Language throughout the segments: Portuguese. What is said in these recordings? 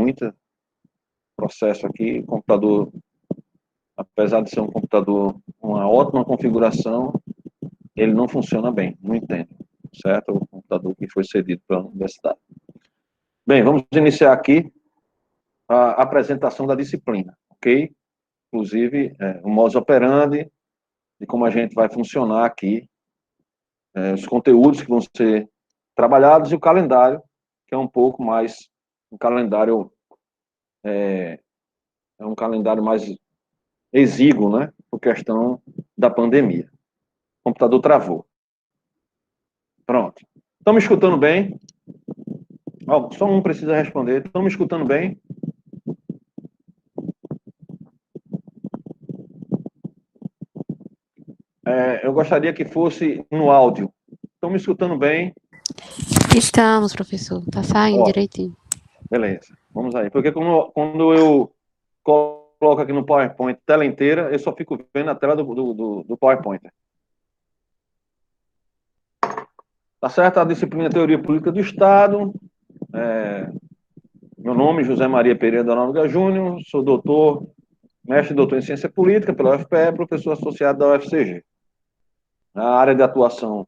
muito processo aqui. O computador, apesar de ser um computador com uma ótima configuração, ele não funciona bem, não entendo, certo? O computador que foi cedido para a universidade. Bem, vamos iniciar aqui a apresentação da disciplina, ok? Inclusive, o modus operandi, de como a gente vai funcionar aqui, os conteúdos que vão ser trabalhados e o calendário, que é um pouco mais, um calendário um calendário mais exíguo, né? Por questão da pandemia. O computador travou. Pronto. Estão me escutando bem? Oh, só um precisa responder. Estão me escutando bem? Eu gostaria que fosse no áudio. Estão me escutando bem? Estamos, professor. Tá saindo direitinho. Beleza. Vamos aí. Porque quando eu coloco aqui no PowerPoint tela inteira, eu só fico vendo a tela do PowerPoint. Tá certo? A disciplina Teoria Política do Estado. Meu nome é José Maria Pereira da Nóbrega Júnior, sou doutor, mestre e doutor em Ciência Política pela UFPE, professor associado da UFCG. Na área de atuação,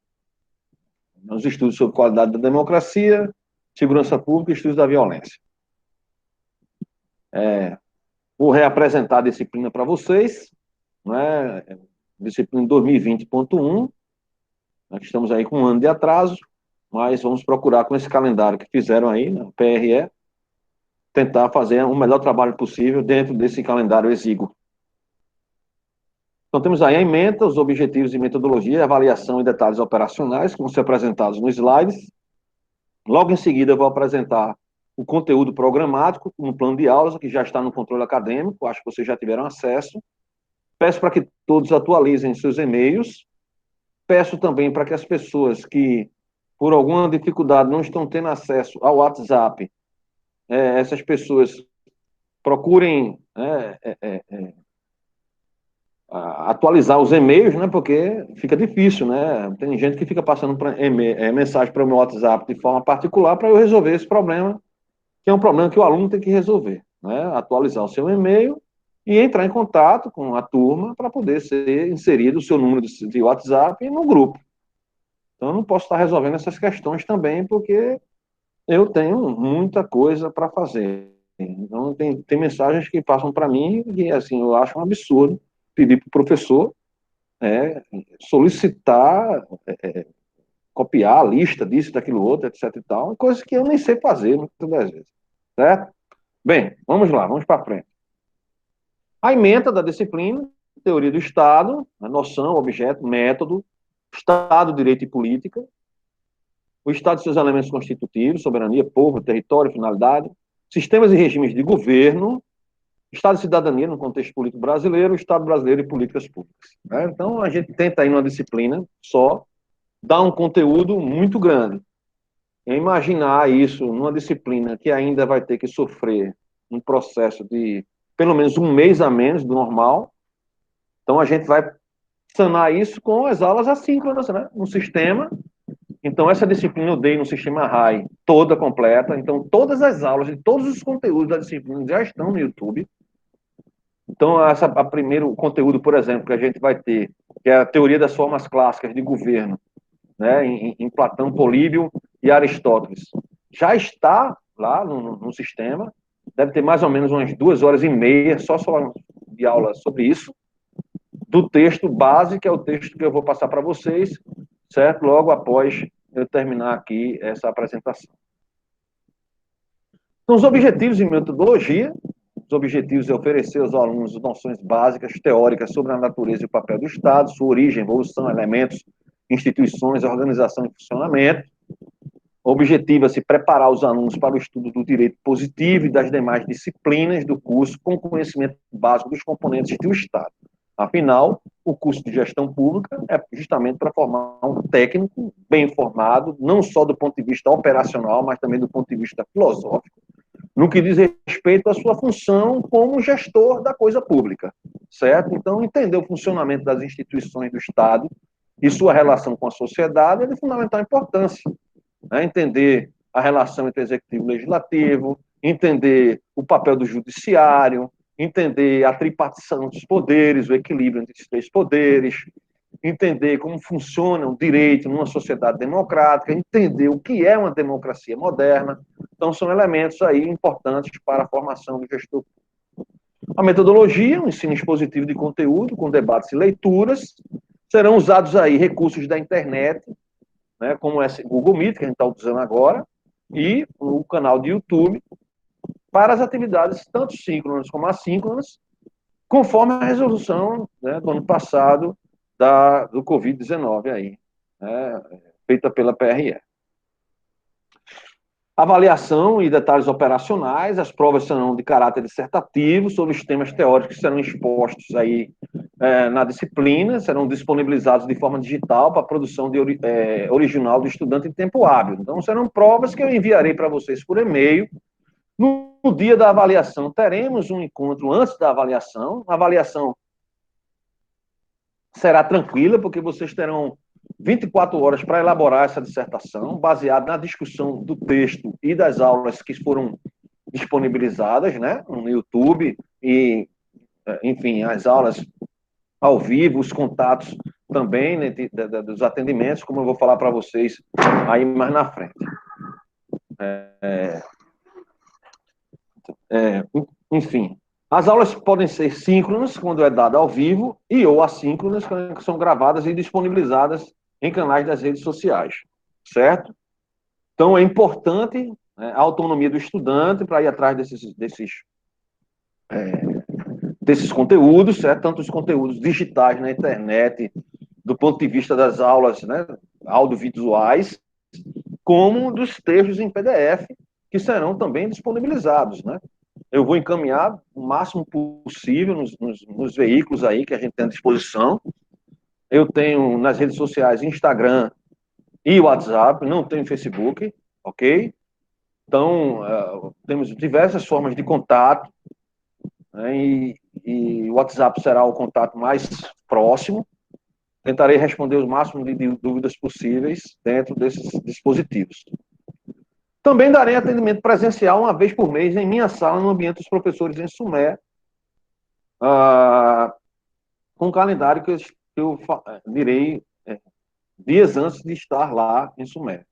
nos estudos sobre qualidade da democracia, segurança pública e estudos da violência. Vou reapresentar a disciplina para vocês, né? Disciplina 2020.1, nós estamos aí com um ano de atraso, mas vamos procurar com esse calendário que fizeram aí, na PRE, tentar fazer o melhor trabalho possível dentro desse calendário exíguo. Então, temos aí a ementa, os objetivos e metodologia, avaliação e detalhes operacionais, que vão ser apresentados nos slides. Logo em seguida, eu vou apresentar o conteúdo programático, no plano de aulas, que já está no controle acadêmico, acho que vocês já tiveram acesso. Peço para que todos atualizem seus e-mails. Peço também para que as pessoas que, por alguma dificuldade, não estão tendo acesso ao WhatsApp, essas pessoas procurem atualizar os e-mails, né? Porque fica difícil, né? Tem gente que fica passando mensagem para o meu WhatsApp de forma particular para eu resolver esse problema, que é um problema que o aluno tem que resolver, né? Atualizar o seu e-mail e entrar em contato com a turma para poder ser inserido o seu número de WhatsApp no grupo. Então, eu não posso estar resolvendo essas questões também, porque eu tenho muita coisa para fazer. Então, tem mensagens que passam para mim e, assim, eu acho um absurdo pedir para o professor solicitar, copiar a lista disso, daquilo outro, etc e tal, coisas que eu nem sei fazer muitas das vezes, certo? Bem, vamos lá, vamos para frente. A ementa da disciplina, teoria do Estado, a noção, objeto, método, Estado, direito e política, o Estado e seus elementos constitutivos, soberania, povo, território, finalidade, sistemas e regimes de governo, Estado e cidadania no contexto político brasileiro, Estado brasileiro e políticas públicas. Né? Então, a gente tenta aí numa disciplina só dar um conteúdo muito grande. E imaginar isso numa disciplina que ainda vai ter que sofrer um processo de pelo menos um mês a menos do normal. Então, a gente vai sanar isso com as aulas assíncronas, né? No sistema. Então, essa disciplina eu dei no sistema RAI toda completa. Então, todas as aulas de todos os conteúdos da disciplina já estão no YouTube. Então, primeiro conteúdo, por exemplo, que a gente vai ter, que é a teoria das formas clássicas de governo, né, em Platão, Políbio e Aristóteles, já está lá no sistema, deve ter mais ou menos umas 2 horas e meia só de aula sobre isso, do texto base, que é o texto que eu vou passar para vocês, certo? Logo após eu terminar aqui essa apresentação. Então, os objetivos e metodologia. Os objetivos é oferecer aos alunos noções básicas, teóricas sobre a natureza e o papel do Estado, sua origem, evolução, elementos, instituições, organização e funcionamento. O objetivo é se preparar os alunos para o estudo do direito positivo e das demais disciplinas do curso com conhecimento básico dos componentes do Estado. Afinal, o curso de gestão pública é justamente para formar um técnico bem formado, não só do ponto de vista operacional, mas também do ponto de vista filosófico, no que diz respeito à sua função como gestor da coisa pública, certo? Então, entender o funcionamento das instituições do Estado e sua relação com a sociedade é de fundamental importância. Né? Entender a relação entre executivo e legislativo, entender o papel do judiciário, entender a tripartição dos poderes, o equilíbrio entre os três poderes, entender como funciona o direito numa sociedade democrática, entender o que é uma democracia moderna. Então, são elementos aí importantes para a formação do gestor. A metodologia, o ensino expositivo de conteúdo, com debates e leituras, serão usados aí recursos da internet, né, como esse Google Meet, que a gente está usando agora, e o canal de YouTube, para as atividades tanto síncronas como assíncronas, conforme a resolução, né, do ano passado do Covid-19 aí, né, feita pela PRE. Avaliação e detalhes operacionais, as provas serão de caráter dissertativo sobre os temas teóricos que serão expostos aí na disciplina, serão disponibilizados de forma digital para a produção original do estudante em tempo hábil. Então, serão provas que eu enviarei para vocês por e-mail. No dia da avaliação, teremos um encontro antes da avaliação. A avaliação será tranquila, porque vocês terão 24 horas para elaborar essa dissertação, baseada na discussão do texto e das aulas que foram disponibilizadas, né, no YouTube, e, enfim, as aulas ao vivo, os contatos também, né, dos atendimentos, como eu vou falar para vocês aí mais na frente. Enfim, as aulas podem ser síncronas, quando é dada ao vivo, e ou assíncronas, que são gravadas e disponibilizadas em canais das redes sociais, certo? Então, é importante, né, a autonomia do estudante para ir atrás desses conteúdos, certo? Tanto os conteúdos digitais na internet, do ponto de vista das aulas, né, audiovisuais, como dos textos em PDF, que serão também disponibilizados, né? Eu vou encaminhar o máximo possível nos veículos aí que a gente tem à disposição. Eu tenho nas redes sociais Instagram e WhatsApp, não tenho Facebook, ok? Então, temos diversas formas de contato, né, e o WhatsApp será o contato mais próximo. Tentarei responder o máximo de dúvidas possíveis dentro desses dispositivos. Também darei atendimento presencial uma vez por mês em minha sala, no ambiente dos professores em Sumé, com um calendário que eu direi dias antes de estar lá em Sumé,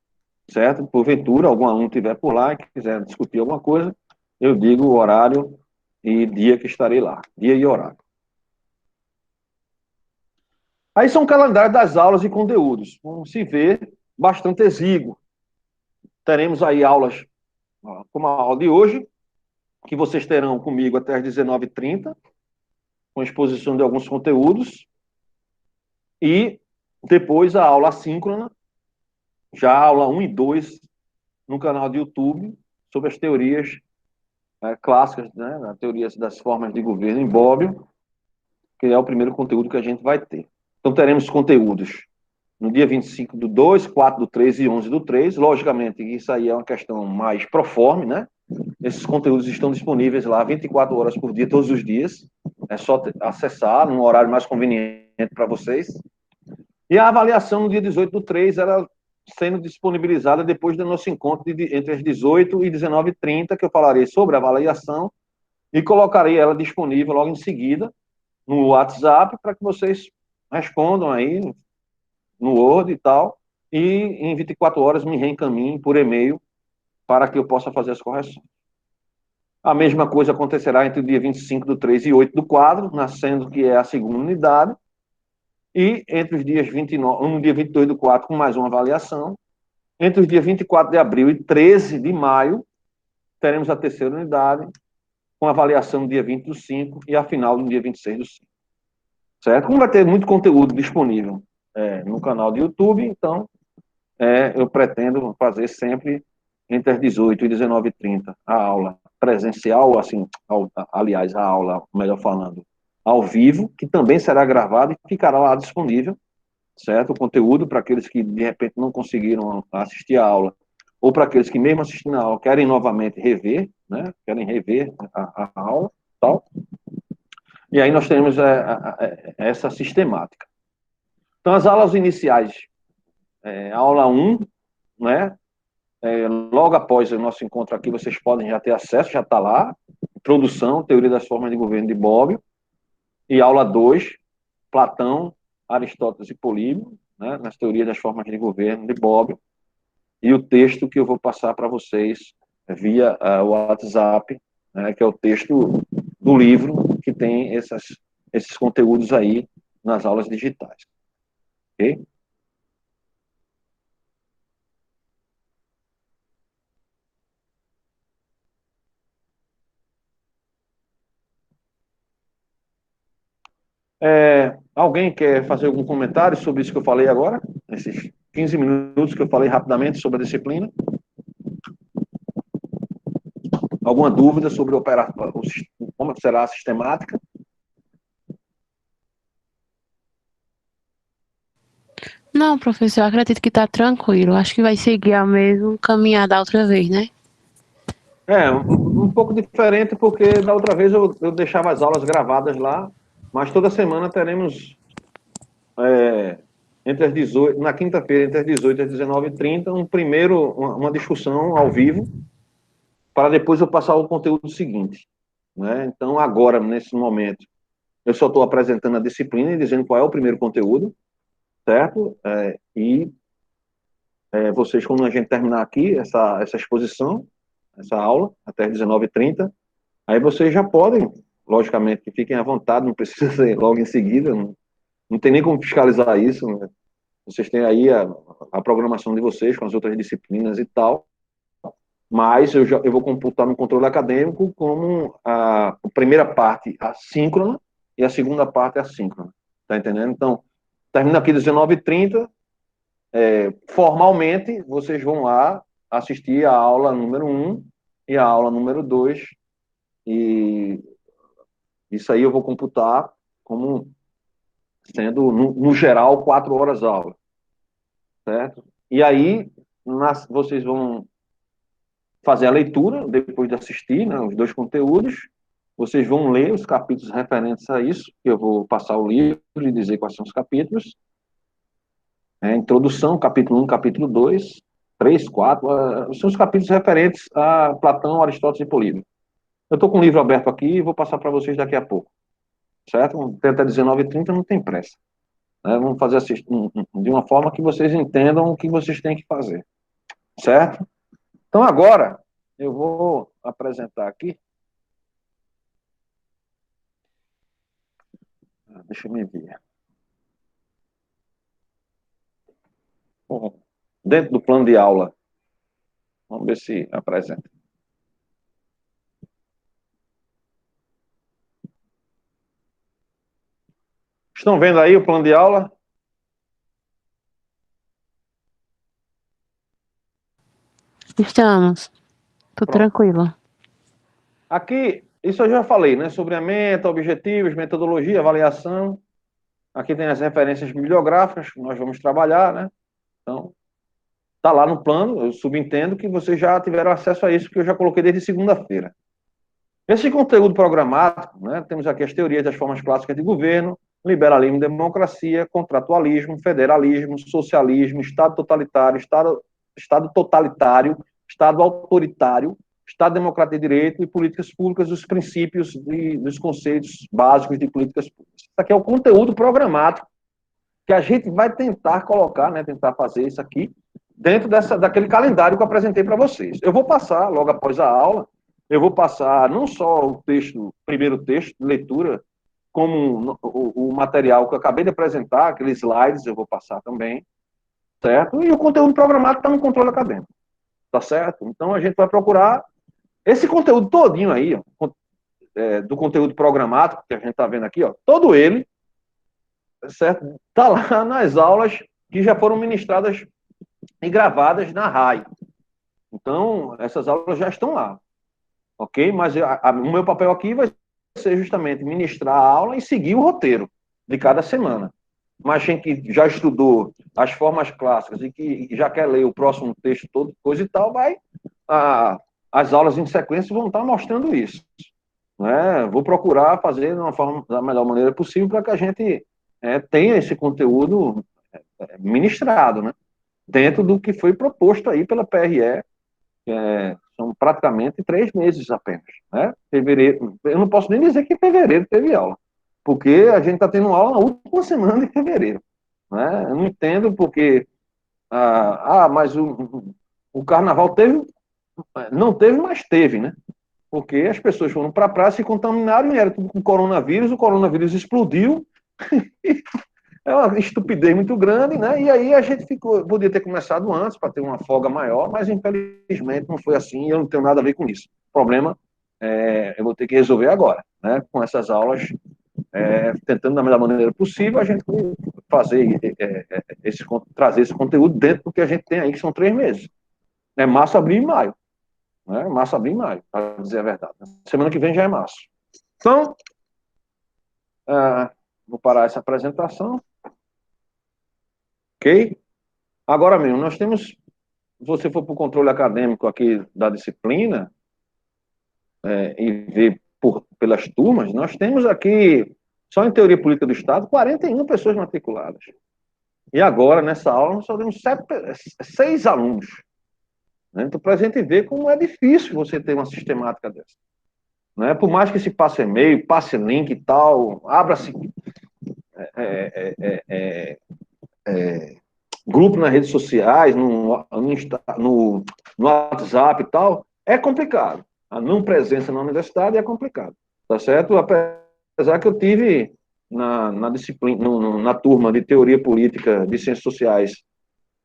certo? Porventura, algum aluno estiver por lá e quiser discutir alguma coisa, eu digo o horário e dia que estarei lá, dia e horário. Aí são o calendário das aulas e conteúdos. Como se vê, bastante exíguo. Teremos aí aulas, como a aula de hoje, que vocês terão comigo até às 19h30, com exposição de alguns conteúdos, e depois a aula assíncrona, já a aula 1 e 2, no canal de YouTube, sobre as teorias clássicas, né, a teoria das formas de governo em Bobbio, que é o primeiro conteúdo que a gente vai ter. Então, teremos conteúdos no dia 25/2, 4/3 e 11/3. Logicamente, isso aí é uma questão mais proforme, né? Esses conteúdos estão disponíveis lá 24 horas por dia, todos os dias. É só acessar num horário mais conveniente para vocês. E a avaliação no dia 18/3, ela sendo disponibilizada depois do nosso encontro entre as 18 e 19h30, que eu falarei sobre a avaliação e colocarei ela disponível logo em seguida no WhatsApp para que vocês respondam aí no Word e tal, e em 24 horas me reencaminhem por e-mail para que eu possa fazer as correções. A mesma coisa acontecerá entre o dia 25/3 e 8/4, nascendo que é a segunda unidade, e entre os dias 29, no dia 22/4, com mais uma avaliação. Entre os dias 24 de abril e 13 de maio, teremos a terceira unidade, com avaliação no dia 20/5 e a final no dia 26/5. Certo? Como vai ter muito conteúdo disponível no canal do YouTube, então eu pretendo fazer sempre entre as 18 e 19h30 a aula presencial, assim, aliás, a aula, melhor falando, ao vivo, que também será gravado e ficará lá disponível, certo? O conteúdo para aqueles que, de repente, não conseguiram assistir a aula, ou para aqueles que, mesmo assistindo a aula, querem novamente rever, né? Querem rever a aula, tal. E aí nós temos essa sistemática. Então, as aulas iniciais, a aula 1, né? logo após o nosso encontro aqui, vocês podem já ter acesso, já está lá, Introdução, Teoria das Formas de Governo de Bobbio, e aula 2, Platão, Aristóteles e Políbio, né, nas Teorias das Formas de Governo de Bobbio, e o texto que eu vou passar para vocês via WhatsApp, né, que é o texto do livro que tem esses conteúdos aí nas aulas digitais. Ok? Alguém quer fazer algum comentário sobre isso que eu falei agora? Esses 15 minutos que eu falei rapidamente sobre a disciplina? Alguma dúvida sobre como será a sistemática? Não, professor, eu acredito que tá tranquilo. Acho que vai seguir a mesma caminhada da outra vez, né? Um pouco diferente, porque da outra vez eu deixava as aulas gravadas lá, mas toda semana teremos entre as 18, na quinta-feira, entre as 18 e as 19h30, uma discussão ao vivo, para depois eu passar o conteúdo seguinte. Né? Então, agora, nesse momento, eu só estou apresentando a disciplina e dizendo qual é o primeiro conteúdo, certo? Vocês, quando a gente terminar aqui, essa exposição, essa aula, até as 19h30, aí vocês já podem, logicamente, que fiquem à vontade, não precisa ser logo em seguida, não tem nem como fiscalizar isso, né? Vocês têm aí a programação de vocês com as outras disciplinas e tal, mas eu vou computar no controle acadêmico como a primeira parte assíncrona e a segunda parte assíncrona. Tá entendendo? Então, termina aqui 19h30, formalmente, vocês vão lá assistir a aula número 1 e a aula número 2, e isso aí eu vou computar como sendo, no geral, 4 horas aula, certo? E aí, vocês vão fazer a leitura, depois de assistir, né, os 2 conteúdos, vocês vão ler os capítulos referentes a isso, que eu vou passar o livro e dizer quais são os capítulos. Introdução, capítulo 1, capítulo 2, 3, 4, são os capítulos referentes a Platão, Aristóteles e Políbio. Eu estou com o livro aberto aqui e vou passar para vocês daqui a pouco, certo? Até 19h30 não tem pressa. Né? Vamos fazer de uma forma que vocês entendam o que vocês têm que fazer, certo? Então, agora, eu vou apresentar aqui. Deixa eu me ver. Dentro do plano de aula. Vamos ver se apresenta. Estão vendo aí o plano de aula? Estamos. Tô Pronto. tranquila. Aqui, isso eu já falei, né? Sobre a meta, objetivos, metodologia, avaliação. Aqui tem as referências bibliográficas que nós vamos trabalhar, né? Então, tá lá no plano, eu subentendo que vocês já tiveram acesso a isso, que eu já coloquei desde segunda-feira. Esse conteúdo programático, né? Temos aqui as teorias das formas clássicas de governo, liberalismo, democracia, contratualismo, federalismo, socialismo, Estado totalitário, Estado totalitário, Estado autoritário, Estado democrático de direito e políticas públicas, os princípios dos conceitos básicos de políticas públicas. Isso aqui é o conteúdo programático que a gente vai tentar colocar, né, tentar fazer isso aqui dentro daquele calendário que eu apresentei para vocês. Eu vou passar, logo após a aula, eu vou passar não só o primeiro texto, de leitura, como o material que eu acabei de apresentar, aqueles slides, eu vou passar também, certo? E o conteúdo programático está no controle acadêmico, tá certo? Então a gente vai procurar esse conteúdo todinho aí, ó, do conteúdo programático que a gente está vendo aqui, ó, todo ele, certo? Está lá nas aulas que já foram ministradas e gravadas na RAI. Então, essas aulas já estão lá, ok? Mas o meu papel aqui vai ser justamente ministrar a aula e seguir o roteiro de cada semana. Mas quem que já estudou as formas clássicas e que já quer ler o próximo texto todo, coisa e tal, as aulas em sequência vão estar mostrando isso. Né? Vou procurar fazer da melhor maneira possível para que a gente tenha esse conteúdo ministrado, né? Dentro do que foi proposto aí pela PRE São praticamente 3 meses apenas, né? Fevereiro, eu não posso nem dizer que em fevereiro teve aula, porque a gente está tendo aula na última semana de fevereiro, né? Eu não entendo porque, mas o carnaval teve, não teve, mas teve, né? Porque as pessoas foram para a praia, se contaminaram e era tudo com coronavírus, o coronavírus explodiu, é uma estupidez muito grande, né? E aí a gente podia ter começado antes para ter uma folga maior, mas infelizmente não foi assim e eu não tenho nada a ver com isso. O problema eu vou ter que resolver agora, né? Com essas aulas, tentando da melhor maneira possível a gente fazer trazer esse conteúdo dentro do que a gente tem aí, que são 3 meses. É março, abril e maio. Né? Março, abril e maio, para dizer a verdade. Semana que vem já é março. Então, vou parar essa apresentação. Ok? Agora mesmo, nós temos, se você for para o controle acadêmico aqui da disciplina, e ver pelas turmas, nós temos aqui, só em Teoria Política do Estado, 41 pessoas matriculadas. E agora, nessa aula, nós só temos 6 alunos. Né? Então, para a gente ver como é difícil você ter uma sistemática dessa. Né? Por mais que se passe e-mail, passe link e tal, abra-se grupo nas redes sociais, no WhatsApp e tal, é complicado. A não presença na universidade é complicado, tá certo? Apesar que eu tive na disciplina, na turma de Teoria Política de Ciências Sociais,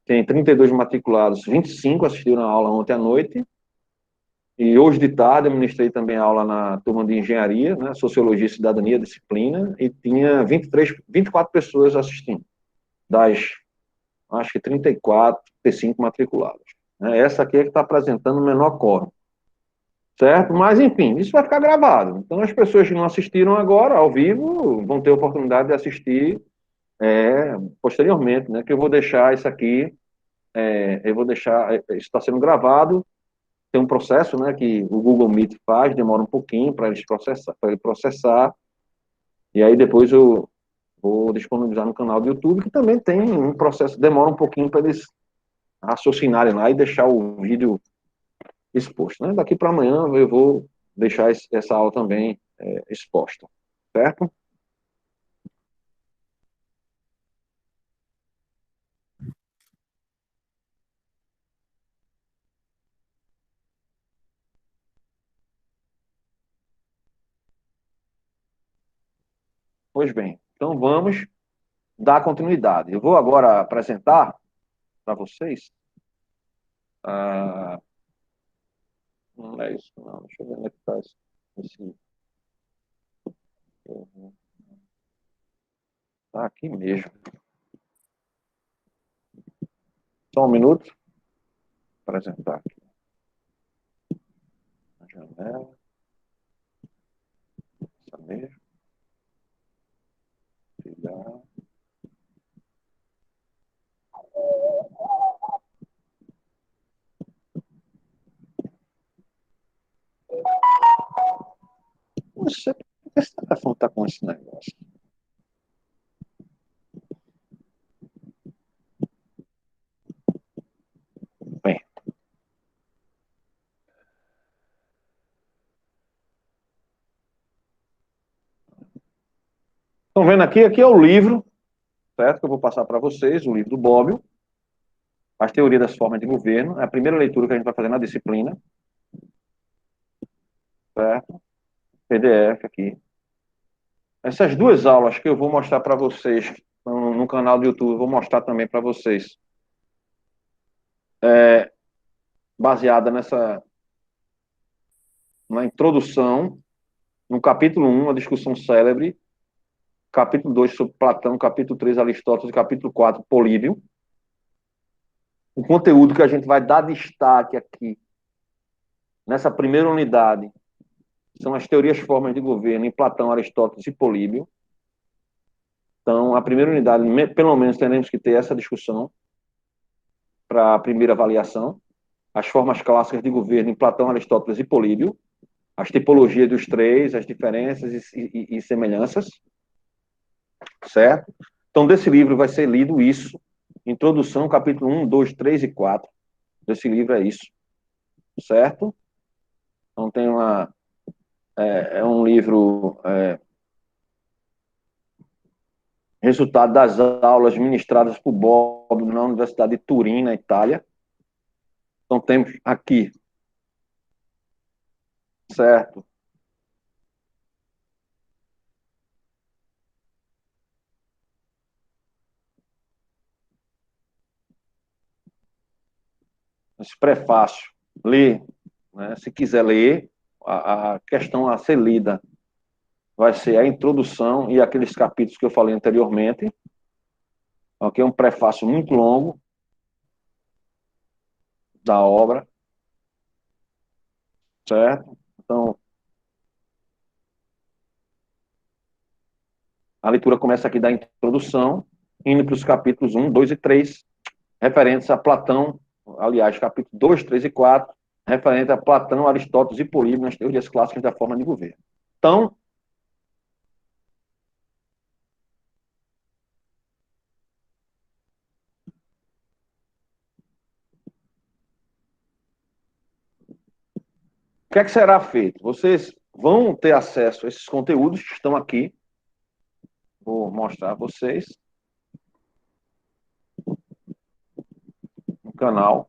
tem 32 matriculados, 25 assistiram a aula ontem à noite, e hoje de tarde eu ministrei também aula na turma de Engenharia, né, Sociologia e Cidadania, disciplina, e tinha 24 pessoas assistindo, das acho que 34, 35 matriculados. Essa aqui é que está apresentando o menor quórum, certo? Mas, enfim, isso vai ficar gravado. Então, as pessoas que não assistiram agora, ao vivo, vão ter a oportunidade de assistir posteriormente, né? Que eu vou deixar isso aqui, isso está sendo gravado, tem um processo, né, que o Google Meet faz, demora um pouquinho para ele processar, e aí depois eu vou disponibilizar no canal do YouTube, que também tem um processo, demora um pouquinho para eles raciocinarem lá e deixar o vídeo exposto. Né? Daqui para amanhã eu vou deixar essa aula também exposta, certo? Pois bem, então vamos dar continuidade. Eu vou agora apresentar para vocês. Ah, não é isso, não. Deixa eu ver onde é que está esse. Está aqui mesmo. Só um minuto. Apresentar aqui. A janela. Essa mesmo. Tirar. Não sei por que esse telefone está com esse negócio. Bem. Estão vendo aqui? Aqui é o livro, certo? Que eu vou passar para vocês, o livro do Bobbio, As Teorias das Formas de Governo. É a primeira leitura que a gente vai fazer na disciplina. Certo? PDF aqui. Essas duas aulas que eu vou mostrar para vocês no canal do YouTube, eu vou mostrar também para vocês. Baseada na introdução, no capítulo 1, a discussão célebre, capítulo 2 sobre Platão, capítulo 3 Aristóteles, capítulo 4 Políbio. O conteúdo que a gente vai dar destaque aqui, nessa primeira unidade, são as teorias formas de governo em Platão, Aristóteles e Políbio. Então, a primeira unidade, pelo menos, teremos que ter essa discussão para a primeira avaliação. As formas clássicas de governo em Platão, Aristóteles e Políbio, as tipologias dos três, as diferenças e semelhanças, certo? Então, desse livro vai ser lido isso, introdução, capítulo 1, 2, 3 e 4, desse livro é isso, certo? Então tem um livro, resultado das aulas ministradas por Bob na Universidade de Turim, na Itália. Então temos aqui, certo? Esse prefácio, ler, né? Se quiser ler, a questão a ser lida vai ser a introdução e aqueles capítulos que eu falei anteriormente. Ok, um prefácio muito longo da obra, certo? Então, a leitura começa aqui da introdução, indo para os capítulos 1, 2 e 3, referentes a Platão, aliás, capítulos 2, 3 e 4, referente a Platão, Aristóteles e Políbio nas teorias clássicas da forma de governo. Então, o que é que será feito? Vocês vão ter acesso a esses conteúdos que estão aqui. Vou mostrar a vocês no canal.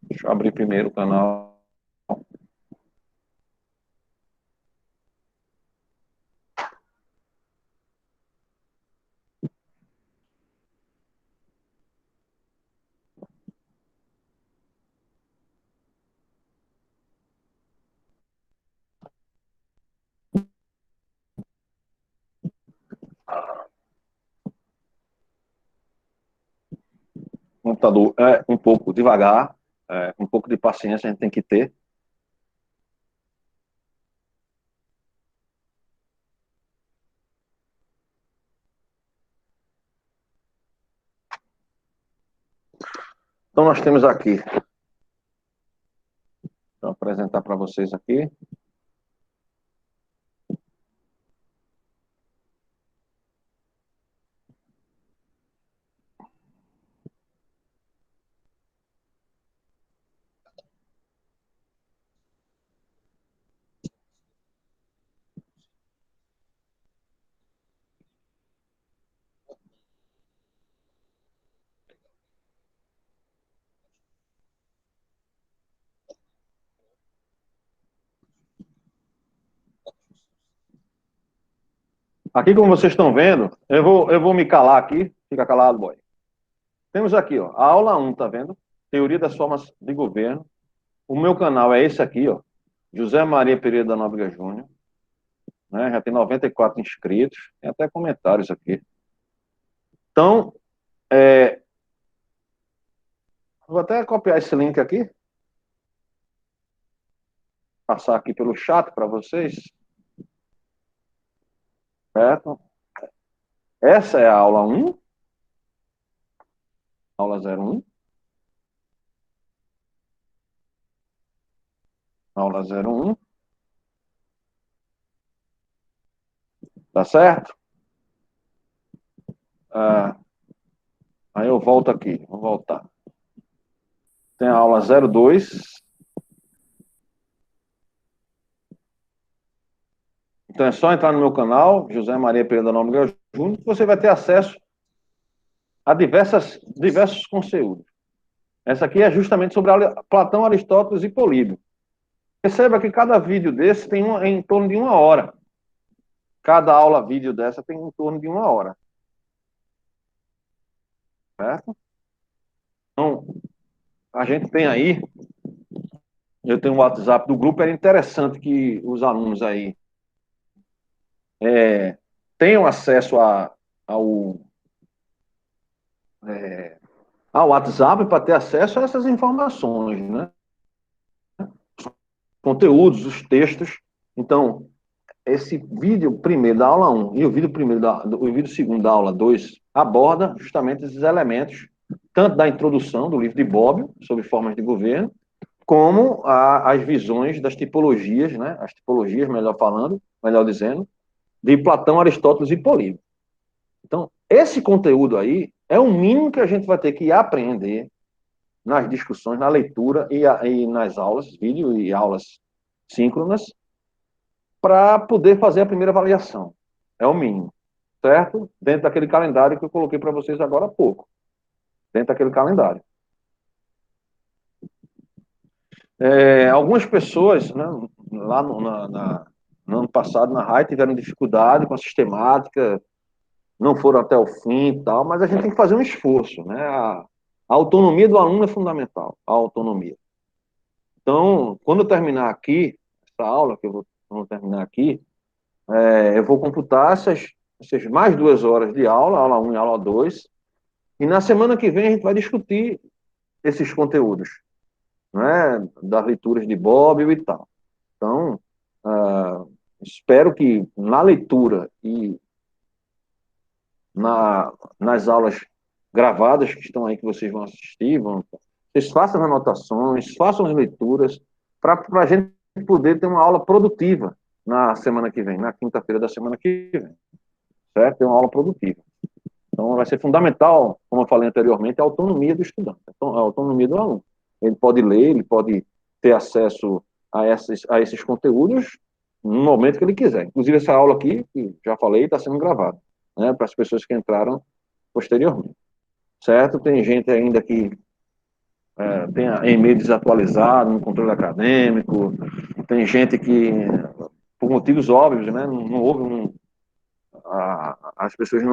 Deixa eu abrir primeiro o canal. O computador é um pouco devagar, um pouco de paciência a gente tem que ter. Então, nós temos aqui, vou apresentar para vocês aqui. Aqui, como vocês estão vendo, eu vou me calar aqui. Fica calado, boy. Temos aqui, ó, a aula 1, tá vendo? Teoria das formas de governo. O meu canal é esse aqui, ó. José Maria Pereira da Nóbrega Júnior. Né? Já tem 94 inscritos. Tem até comentários aqui. Então, vou até copiar esse link aqui. Passar aqui pelo chat para vocês. Certo? Essa é a aula 1. Aula 01. Aula 01. Tá certo? Aí eu volto aqui. Vou voltar. Tem a aula 02. Então é só entrar no meu canal, José Maria Pereira da Nóbrega Júnior, que você vai ter acesso a diversos conteúdos. Essa aqui é justamente sobre Platão, Aristóteles e Políbio. Perceba que cada vídeo desse tem em torno de 1 hora. Cada aula vídeo dessa tem em torno de 1 hora. Certo? Então, a gente tem aí, eu tenho o WhatsApp do grupo, era interessante que os alunos aí tenham acesso ao WhatsApp para ter acesso a essas informações, né? Conteúdos, os textos. Então, esse vídeo primeiro da aula 1 e o vídeo segundo da aula 2 aborda justamente esses elementos, tanto da introdução do livro de Bobbio, sobre formas de governo, como as visões das tipologias, né? As tipologias, melhor dizendo, de Platão, Aristóteles e Políbio. Então, esse conteúdo aí é o mínimo que a gente vai ter que aprender, nas discussões, na leitura e nas aulas, vídeo e aulas síncronas, para poder fazer a primeira avaliação. É o mínimo, certo? Dentro daquele calendário que eu coloquei para vocês agora há pouco. Dentro daquele calendário. Algumas pessoas, né, lá no ano passado, na RAI, tiveram dificuldade com a sistemática, não foram até o fim e tal, mas a gente tem que fazer um esforço, né? A autonomia do aluno é fundamental, a autonomia. Então, quando eu terminar aqui, essa aula que vou terminar aqui, eu vou computar essas mais 2 horas de aula, aula 1 e aula 2, e na semana que vem a gente vai discutir esses conteúdos, né, das leituras de Bob e tal. Então, espero que na leitura e nas aulas gravadas que estão aí, que vocês vão assistir, vocês façam anotações, façam as leituras, para a gente poder ter uma aula produtiva na semana que vem, na quinta-feira da semana que vem, certo? Ter uma aula produtiva. Então, vai ser fundamental, como eu falei anteriormente, a autonomia do estudante, a autonomia do aluno. Ele pode ler, ele pode ter acesso a esses conteúdos no momento que ele quiser. Inclusive, essa aula aqui, que já falei, está sendo gravada, né, para as pessoas que entraram posteriormente, certo? Tem gente ainda que tem e-mail desatualizado no controle acadêmico, tem gente que, por motivos óbvios, né, não houve as pessoas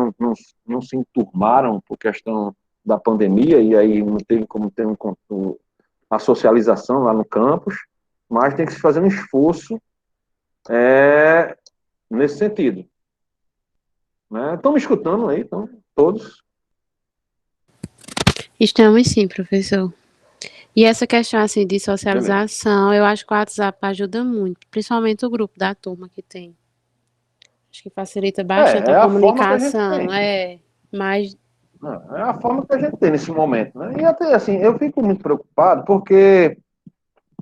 não se enturmaram por questão da pandemia, e aí não teve como ter a socialização lá no campus, mas tem que se fazer um esforço nesse sentido. Né? Estão me escutando aí, então, todos? Estamos sim, professor. E essa questão assim de Beleza. socialização, eu acho que o WhatsApp ajuda muito, principalmente o grupo da turma que tem. Acho que facilita bastante a É a forma que a gente comunicação, tem. mas É a forma que a gente tem nesse momento. Né? E até assim, eu fico muito preocupado porque,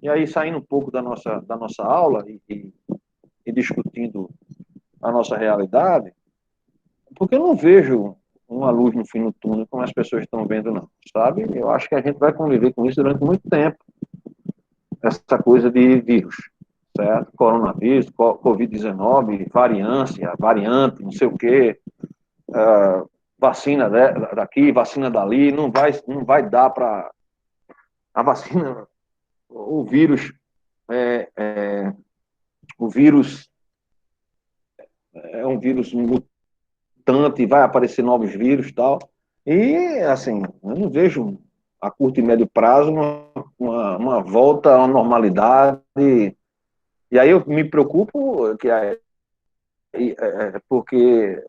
e aí saindo um pouco da nossa aula e discutindo a nossa realidade, porque eu não vejo uma luz no fim do túnel como as pessoas estão vendo, não, sabe? Eu acho que a gente vai conviver com isso durante muito tempo, essa coisa de vírus, certo? Coronavírus, Covid-19, variante, não sei o quê, vacina daqui, vacina dali, não vai dar para... A vacina, o vírus, é, é, o vírus é um vírus mutante, vai aparecer novos vírus e tal. E, assim, eu não vejo a curto e médio prazo uma volta à normalidade. E aí eu me preocupo porque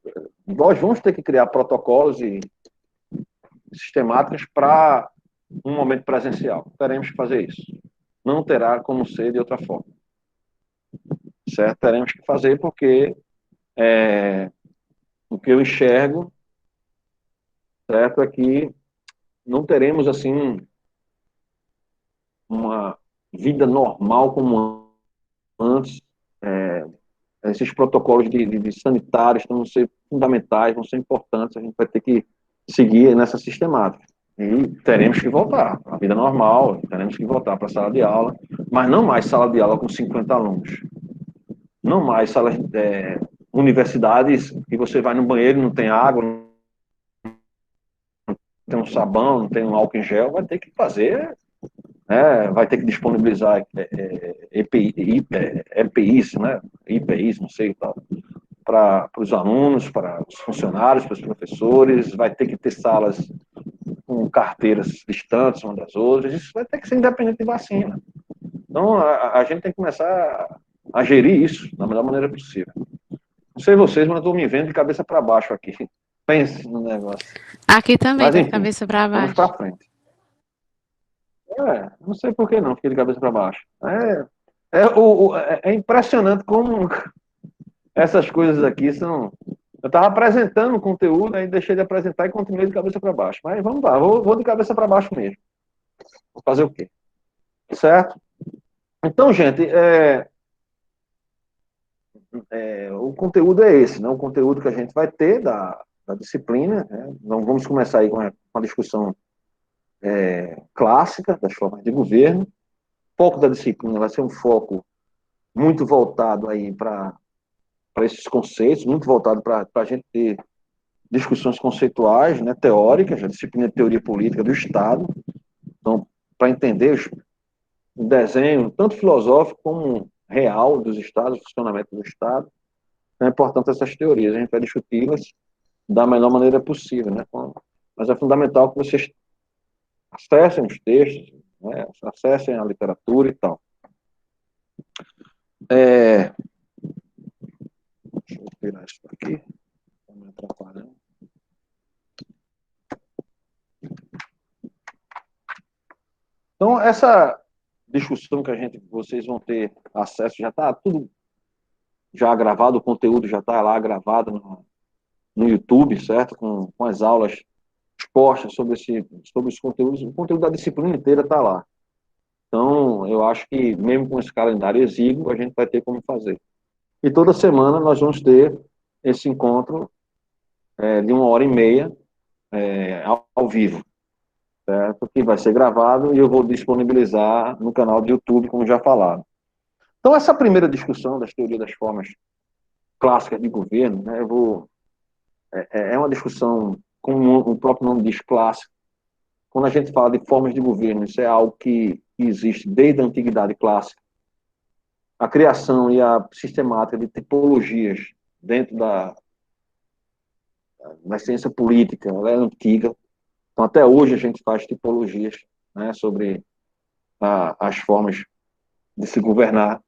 nós vamos ter que criar protocolos e sistemáticos para um momento presencial. Teremos que fazer isso. Não terá como ser de outra forma. Certo? Teremos que fazer porque o que eu enxergo, certo, é que não teremos, assim, uma vida normal como antes. Esses protocolos de sanitários vão ser fundamentais, vão ser importantes, a gente vai ter que seguir nessa sistemática. E teremos que voltar à vida normal, teremos que voltar para a sala de aula, mas não mais sala de aula com 50 alunos. Não mais salas, universidades que você vai no banheiro e não tem água, não tem um sabão, não tem um álcool em gel, vai ter que fazer, vai ter que disponibilizar EPIs, né? IPIs, não sei, para os alunos, para os funcionários, para os professores, vai ter que ter salas com carteiras distantes umas das outras, isso vai ter que ser independente de vacina. Então, a gente tem que começar a gerir isso da melhor maneira possível. Não sei vocês, mas eu estou me vendo de cabeça para baixo aqui. Pense no negócio. aqui também Mas, tá de enfim, cabeça para vamos baixo. para frente. Não sei por que não, fiquei de cabeça para baixo. É impressionante como essas coisas aqui são... Eu estava apresentando um conteúdo, aí deixei de apresentar e continuei de cabeça para baixo. Mas vamos lá, vou de cabeça para baixo mesmo. Vou fazer o quê? Certo? Então, gente, o conteúdo é esse, né? O conteúdo que a gente vai ter da disciplina. Né? Então, vamos começar aí com a discussão clássica das formas de governo. O foco da disciplina vai ser um foco muito voltado aí para esses conceitos, muito voltado para a gente ter discussões conceituais, né, teóricas, a disciplina de teoria política do Estado. Então, para entender o desenho, tanto filosófico como real dos Estados, o funcionamento do Estado, é importante essas teorias, a gente vai discuti-las da melhor maneira possível, né? Mas é fundamental que vocês acessem os textos, né? Acessem a literatura e tal. Deixa eu tirar isso aqui, está me atrapalhando. Então, essa discussão que vocês vão ter acesso, já está tudo já gravado, o conteúdo já está lá gravado no YouTube, certo? Com as aulas expostas sobre os conteúdos, o conteúdo da disciplina inteira está lá. Então, eu acho que mesmo com esse calendário exíguo, a gente vai ter como fazer. E toda semana nós vamos ter esse encontro de 1h30 ao vivo, certo? Que vai ser gravado e eu vou disponibilizar no canal do YouTube, como já falaram. Então, essa primeira discussão das teorias das formas clássicas de governo, né, é uma discussão, como o próprio nome diz, clássica. Quando a gente fala de formas de governo, isso é algo que existe desde a antiguidade clássica. A criação e a sistemática de tipologias dentro da ciência política, ela é antiga. Então, até hoje a gente faz tipologias, né, sobre as formas de se governar.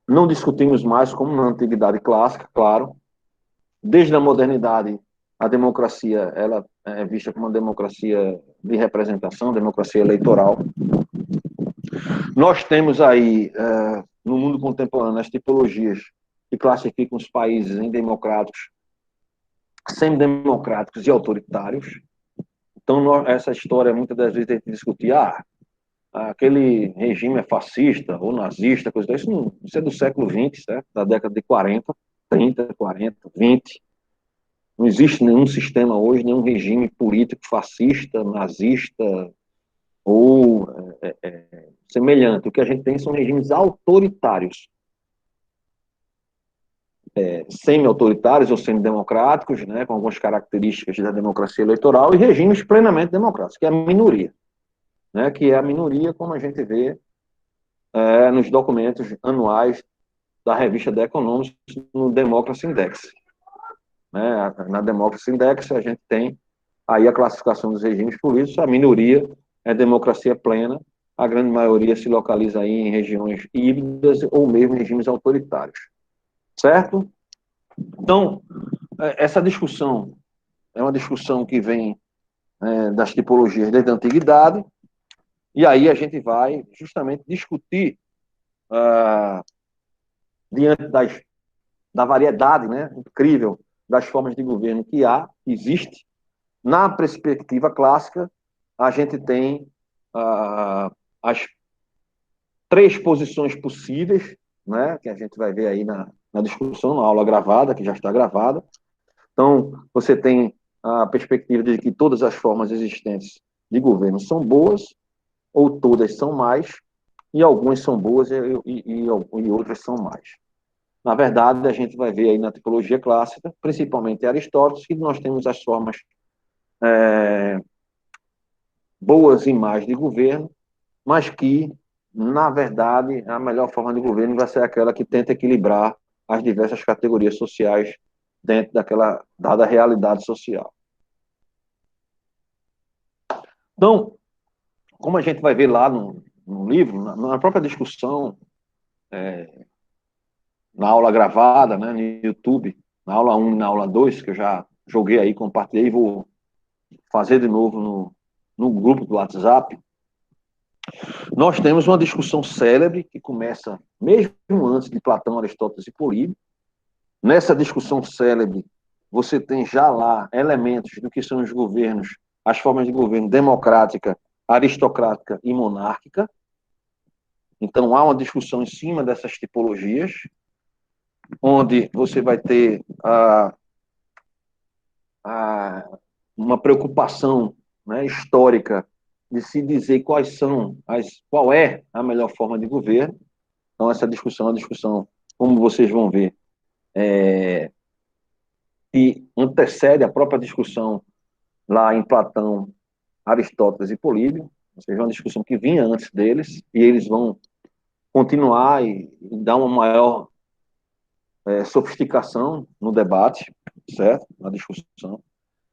Não discutimos mais como na antiguidade clássica, claro. Desde a modernidade, a democracia ela é vista como uma democracia de representação, democracia eleitoral. Nós temos aí, no mundo contemporâneo, as tipologias que classificam os países em democráticos, semidemocráticos e autoritários. Então, essa história, muitas das vezes, a gente discutir, aquele regime é fascista ou nazista, coisa isso, isso é do século XX, certo? Da década de 40, 30, 40, 20. Não existe nenhum sistema hoje, nenhum regime político fascista, nazista ou semelhante. O que a gente tem são regimes autoritários, semi-autoritários ou semi-democráticos, né, com algumas características da democracia eleitoral, e regimes plenamente democráticos, que é a minoria, né, que é a minoria como a gente vê nos documentos anuais da revista The Economist, no Democracy Index. Né? Na Democracy Index a gente tem aí a classificação dos regimes políticos, a minoria é democracia plena, a grande maioria se localiza aí em regiões híbridas ou mesmo em regimes autoritários. Certo? Então, essa discussão é uma discussão que vem das tipologias desde a antiguidade, e aí a gente vai justamente discutir diante da variedade, né, incrível das formas de governo que existe. Na perspectiva clássica, a gente tem as 3 posições possíveis, né, que a gente vai ver aí na discussão, na aula gravada, que já está gravada. Então, você tem a perspectiva de que todas as formas existentes de governo são boas, ou todas são mais, e algumas são boas e outras são mais. Na verdade, a gente vai ver aí na tipologia clássica, principalmente em Aristóteles, que nós temos as formas boas e más de governo, mas que, na verdade, a melhor forma de governo vai ser aquela que tenta equilibrar as diversas categorias sociais dentro daquela dada realidade social. Então, como a gente vai ver lá no livro, na própria discussão, na aula gravada, né, no YouTube, na aula 1 e na aula 2, que eu já joguei aí, compartilhei, vou fazer de novo no grupo do WhatsApp, nós temos uma discussão célebre que começa mesmo antes de Platão, Aristóteles e Políbio. Nessa discussão célebre, você tem já lá elementos do que são os governos, as formas de governo democrática, aristocrática e monárquica. Então, há uma discussão em cima dessas tipologias, onde você vai ter uma preocupação, né, histórica de se dizer qual é a melhor forma de governo. Então, essa discussão é uma discussão, como vocês vão ver, que antecede a própria discussão lá em Platão, Aristóteles e Políbio, ou seja, uma discussão que vinha antes deles, e eles vão continuar e dar uma maior sofisticação no debate, certo? Na discussão.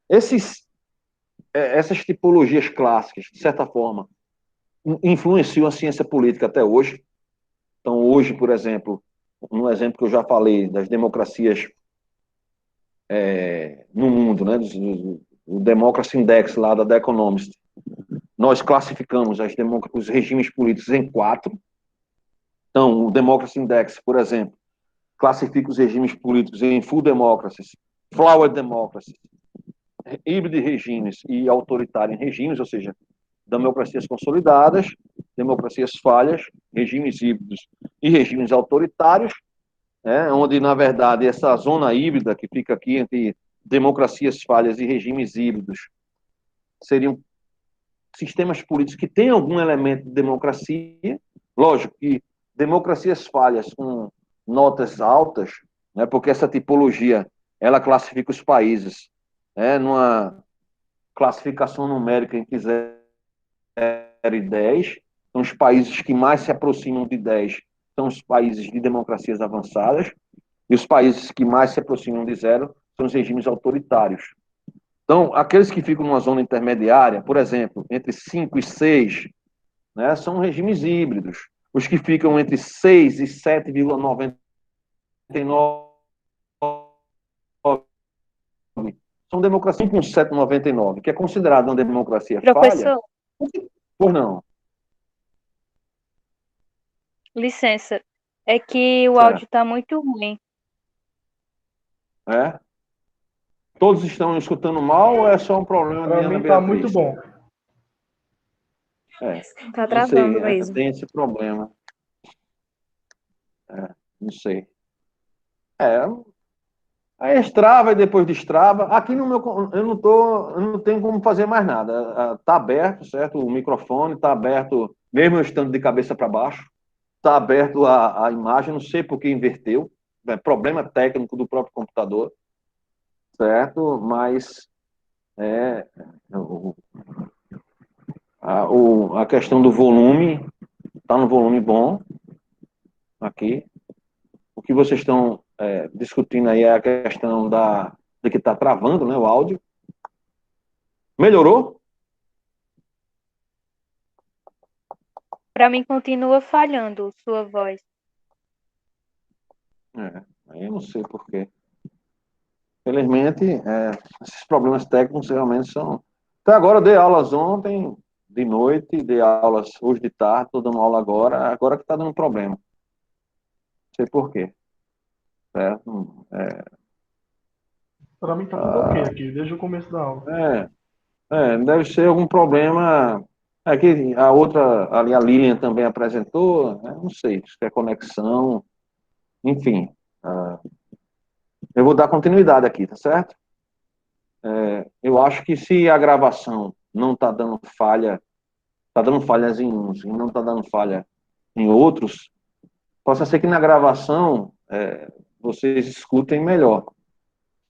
Essas tipologias clássicas, de certa forma, influenciam a ciência política até hoje. Então, hoje, por exemplo, no exemplo que eu já falei das democracias no mundo, né, o Democracy Index lá da The Economist, nós classificamos os regimes políticos em 4. Então, o Democracy Index, por exemplo, classifica os regimes políticos em full democracies, flower democracies, híbrido regimes e autoritário em regimes, ou seja, democracias consolidadas, democracias falhas, regimes híbridos e regimes autoritários, onde, na verdade, essa zona híbrida que fica aqui entre democracias falhas e regimes híbridos seriam sistemas políticos que têm algum elemento de democracia. Lógico que democracias falhas com notas altas, né, porque essa tipologia ela classifica os países numa classificação numérica em que 0 e 10. Então, os países que mais se aproximam de 10 são os países de democracias avançadas, e os países que mais se aproximam de 0 são os regimes autoritários. Então, aqueles que ficam numa zona intermediária, por exemplo, entre 5 e 6, né, são regimes híbridos. Os que ficam entre 6 e 7,99 são democracia com 7,99, que é considerada uma democracia falha. Professor, Por não. licença, é que o Certo. áudio está muito ruim. É? Todos estão escutando mal ou é só um problema de Para Ana mim tá muito Beatriz? bom. Tá Não travando sei, mesmo. tem esse problema. Não sei. É, aí destrava e depois destrava. Aqui no meu, eu não tenho como fazer mais nada. Tá aberto, certo? O microfone tá aberto, mesmo eu estando de cabeça para baixo. Tá aberto a imagem, não sei por que inverteu. É problema técnico do próprio computador, certo? Mas é, a questão do volume tá no volume bom aqui. O que vocês estão discutindo aí é a questão de que está travando, né, o áudio. Melhorou? Para mim continua falhando sua voz. Aí eu não sei por quê. Felizmente, esses problemas técnicos realmente são... Até agora eu dei aulas ontem, de noite, dei aulas hoje de tarde, estou dando aula agora que está dando problema. Não sei por quê. Certo? Para mim tá tudo ok aqui, desde o começo da aula. Deve ser algum problema. Aqui, a outra, ali a Lilian também apresentou, né? Não sei, se é conexão, enfim. Eu vou dar continuidade aqui, tá certo? Eu acho que se a gravação não está dando falha, está dando falhas em uns e não está dando falha em outros, possa ser que na gravação vocês escutem melhor,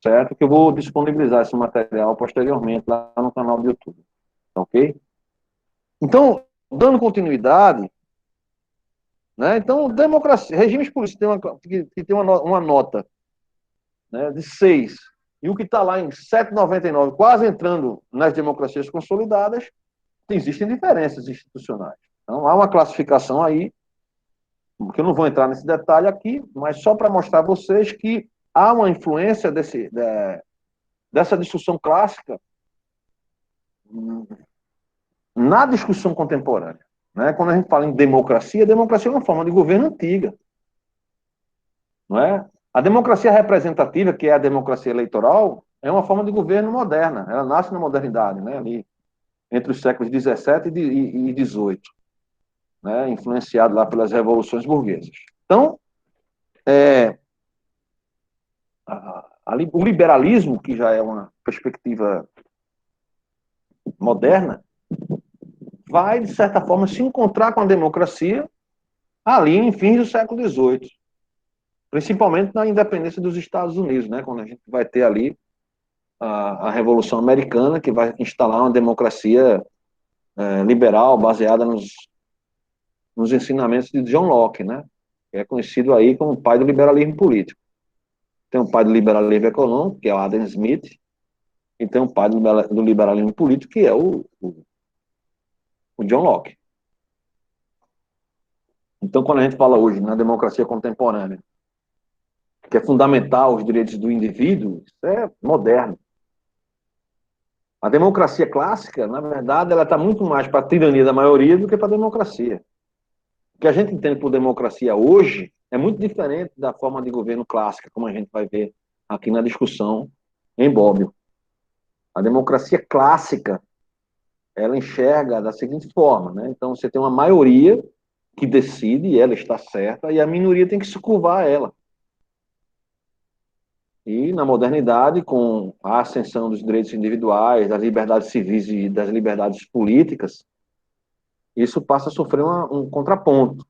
certo? Que eu vou disponibilizar esse material posteriormente lá no canal do YouTube, tá ok? Então, dando continuidade, né? Então, democracia, regimes políticos que tem uma nota, né, de 6, e o que está lá em 7,99, quase entrando nas democracias consolidadas, existem diferenças institucionais. Então, há uma classificação aí, que eu não vou entrar nesse detalhe aqui, mas só para mostrar a vocês que há uma influência dessa discussão clássica na discussão contemporânea. Né? Quando a gente fala em democracia, a democracia é uma forma de governo antiga. Não é? A democracia representativa, que é a democracia eleitoral, é uma forma de governo moderna. Ela nasce na modernidade, né? Ali, entre os séculos XVII e XVIII, né? Influenciado lá pelas revoluções burguesas. Então, o liberalismo, que já é uma perspectiva moderna, vai, de certa forma, se encontrar com a democracia ali em fins do século XVIII, principalmente na independência dos Estados Unidos, né? Quando a gente vai ter ali a Revolução Americana, que vai instalar uma democracia liberal, baseada nos ensinamentos de John Locke, né? Que é conhecido aí como o pai do liberalismo político. Tem um pai do liberalismo econômico, que é o Adam Smith, e tem um pai do liberalismo político, que é o John Locke. Então, quando a gente fala hoje na democracia contemporânea, que é fundamental os direitos do indivíduo, isso é moderno. A democracia clássica, na verdade, ela está muito mais para a tirania da maioria do que para a democracia. O que a gente entende por democracia hoje é muito diferente da forma de governo clássica, como a gente vai ver aqui na discussão em Bobbio. A democracia clássica, ela enxerga da seguinte forma, né? Então, você tem uma maioria que decide, e ela está certa, e a minoria tem que se curvar a ela. E na modernidade, com a ascensão dos direitos individuais, das liberdades civis e das liberdades políticas, isso passa a sofrer um contraponto,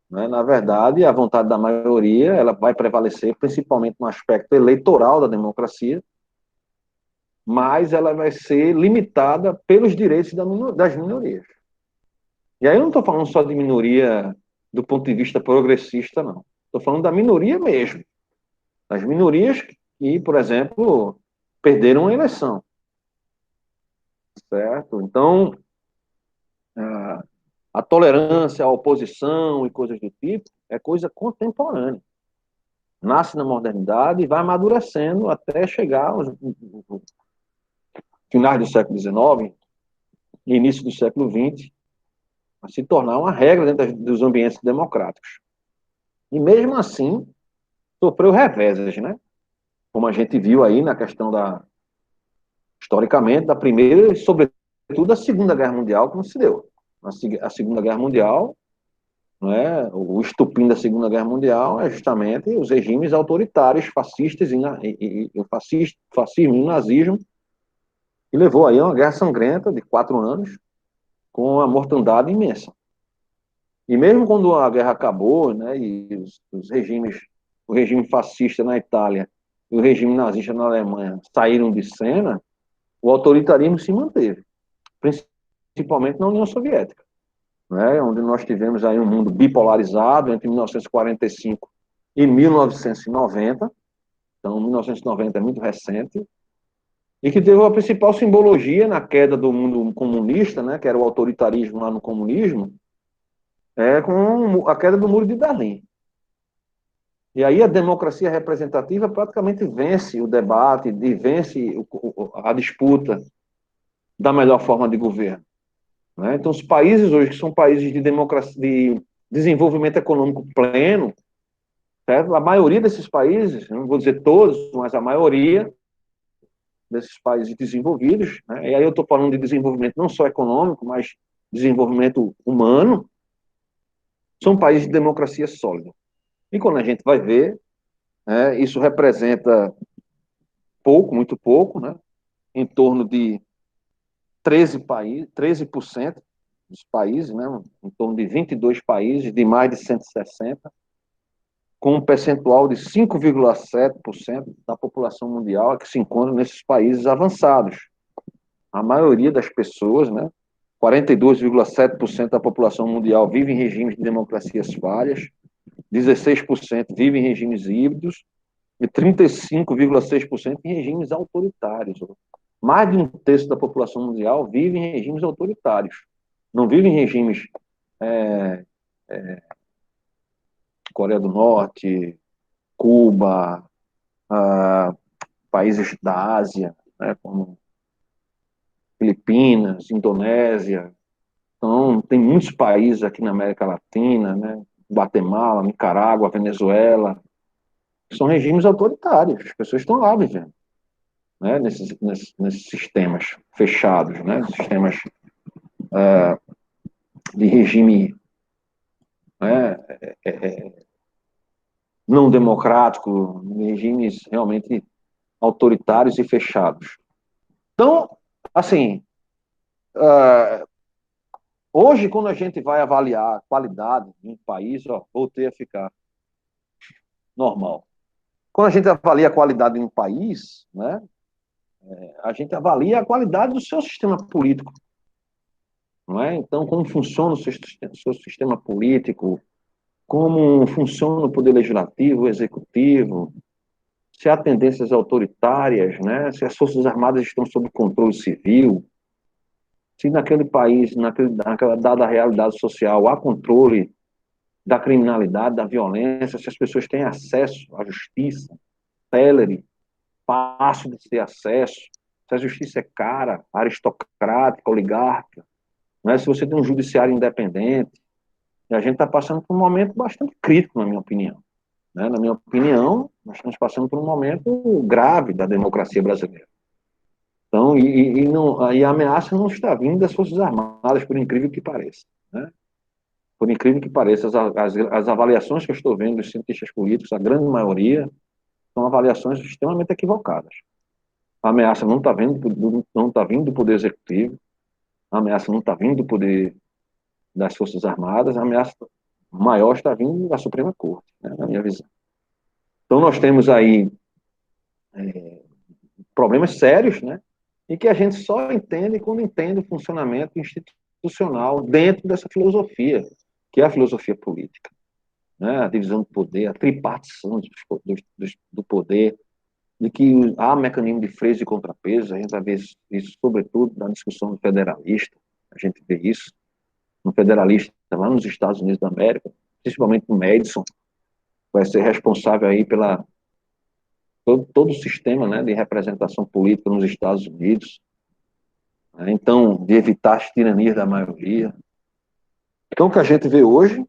né? Na verdade, a vontade da maioria ela vai prevalecer principalmente no aspecto eleitoral da democracia, mas ela vai ser limitada pelos direitos das minorias. E aí eu não estou falando só de minoria do ponto de vista progressista, não. Estou falando da minoria mesmo. Das minorias que, por exemplo, perderam a eleição. Certo? Então, a tolerância, a oposição e coisas do tipo é coisa contemporânea. Nasce na modernidade e vai amadurecendo até chegar aos finais do século XIX e início do século XX, a se tornar uma regra dentro dos ambientes democráticos. E mesmo assim, sofreu reveses, né? Como a gente viu aí na questão historicamente, da Primeira e, sobretudo, da Segunda Guerra Mundial, como se deu. A Segunda Guerra Mundial, não é? O estupim da Segunda Guerra Mundial é justamente os regimes autoritários, fascistas e o fascismo e o nazismo, que levou aí a uma guerra sangrenta de 4 anos, com uma mortandade imensa. E mesmo quando a guerra acabou, né, e os regimes, o regime fascista na Itália e o regime nazista na Alemanha saíram de cena, o autoritarismo se manteve, principalmente na União Soviética, né, onde nós tivemos aí um mundo bipolarizado entre 1945 e 1990, então 1990 é muito recente, e que teve a principal simbologia na queda do mundo comunista, né, que era o autoritarismo lá no comunismo, com a queda do Muro de Berlim. E aí a democracia representativa praticamente vence o debate e vence a disputa da melhor forma de governo, né? Então, os países hoje, que são países de democracia, de desenvolvimento econômico pleno, certo? A maioria desses países, não vou dizer todos, mas a maioria desses países desenvolvidos, né? E aí eu estou falando de desenvolvimento não só econômico, mas desenvolvimento humano, são países de democracia sólida. E quando a gente vai ver, isso representa pouco, muito pouco, né? Em torno de 13% dos países, né? Em torno de 22 países, de mais de 160, com um percentual de 5,7% da população mundial que se encontra nesses países avançados. A maioria das pessoas, né? 42,7% da população mundial vive em regimes de democracias falhas, 16% vive em regimes híbridos e 35,6% em regimes autoritários. Mais de um terço da população mundial vive em regimes autoritários. Não vive em regimes Coreia do Norte, Cuba, países da Ásia, né, como Filipinas, Indonésia. Então, tem muitos países aqui na América Latina, né, Guatemala, Nicarágua, Venezuela, que são regimes autoritários. As pessoas estão lá vivendo, né, nesses sistemas fechados, né, sistemas de regime, né, não democrático, regimes realmente autoritários e fechados. Então, assim, Hoje, quando a gente vai avaliar a qualidade de um país, ó, voltei a ficar normal. Quando a gente avalia a qualidade de um país, né, a gente avalia a qualidade do seu sistema político. Não é? Então, como funciona o seu sistema político, como funciona o poder legislativo, o executivo, se há tendências autoritárias, né, se as Forças Armadas estão sob controle civil, se naquele país, naquela dada realidade social, há controle da criminalidade, da violência, se as pessoas têm acesso à justiça, célere, fácil de ter acesso, se a justiça é cara, aristocrática, oligárquica, né? Se você tem um judiciário independente. E a gente está passando por um momento bastante crítico, na minha opinião. Né? Na minha opinião, nós estamos passando por um momento grave da democracia brasileira. Então, a ameaça não está vindo das Forças Armadas, por incrível que pareça. Né? Por incrível que pareça, as avaliações que eu estou vendo dos cientistas políticos, a grande maioria, são avaliações extremamente equivocadas. A ameaça não está vindo, não está vindo do Poder Executivo, a ameaça não está vindo do Poder das Forças Armadas, a ameaça maior está vindo da Suprema Corte, né, na minha visão. Então, nós temos aí problemas sérios, né, e que a gente só entende quando entende o funcionamento institucional dentro dessa filosofia, que é a filosofia política. Né, a divisão do poder, a tripartição do poder, de que há mecanismo de freios e contrapesos, a gente vai ver isso sobretudo na discussão do federalista, a gente vê isso no federalista lá nos Estados Unidos da América, principalmente o Madison, vai ser responsável aí pela todo o sistema, né, de representação política nos Estados Unidos, né, então, de evitar as tiranias da maioria. Então, o que a gente vê hoje,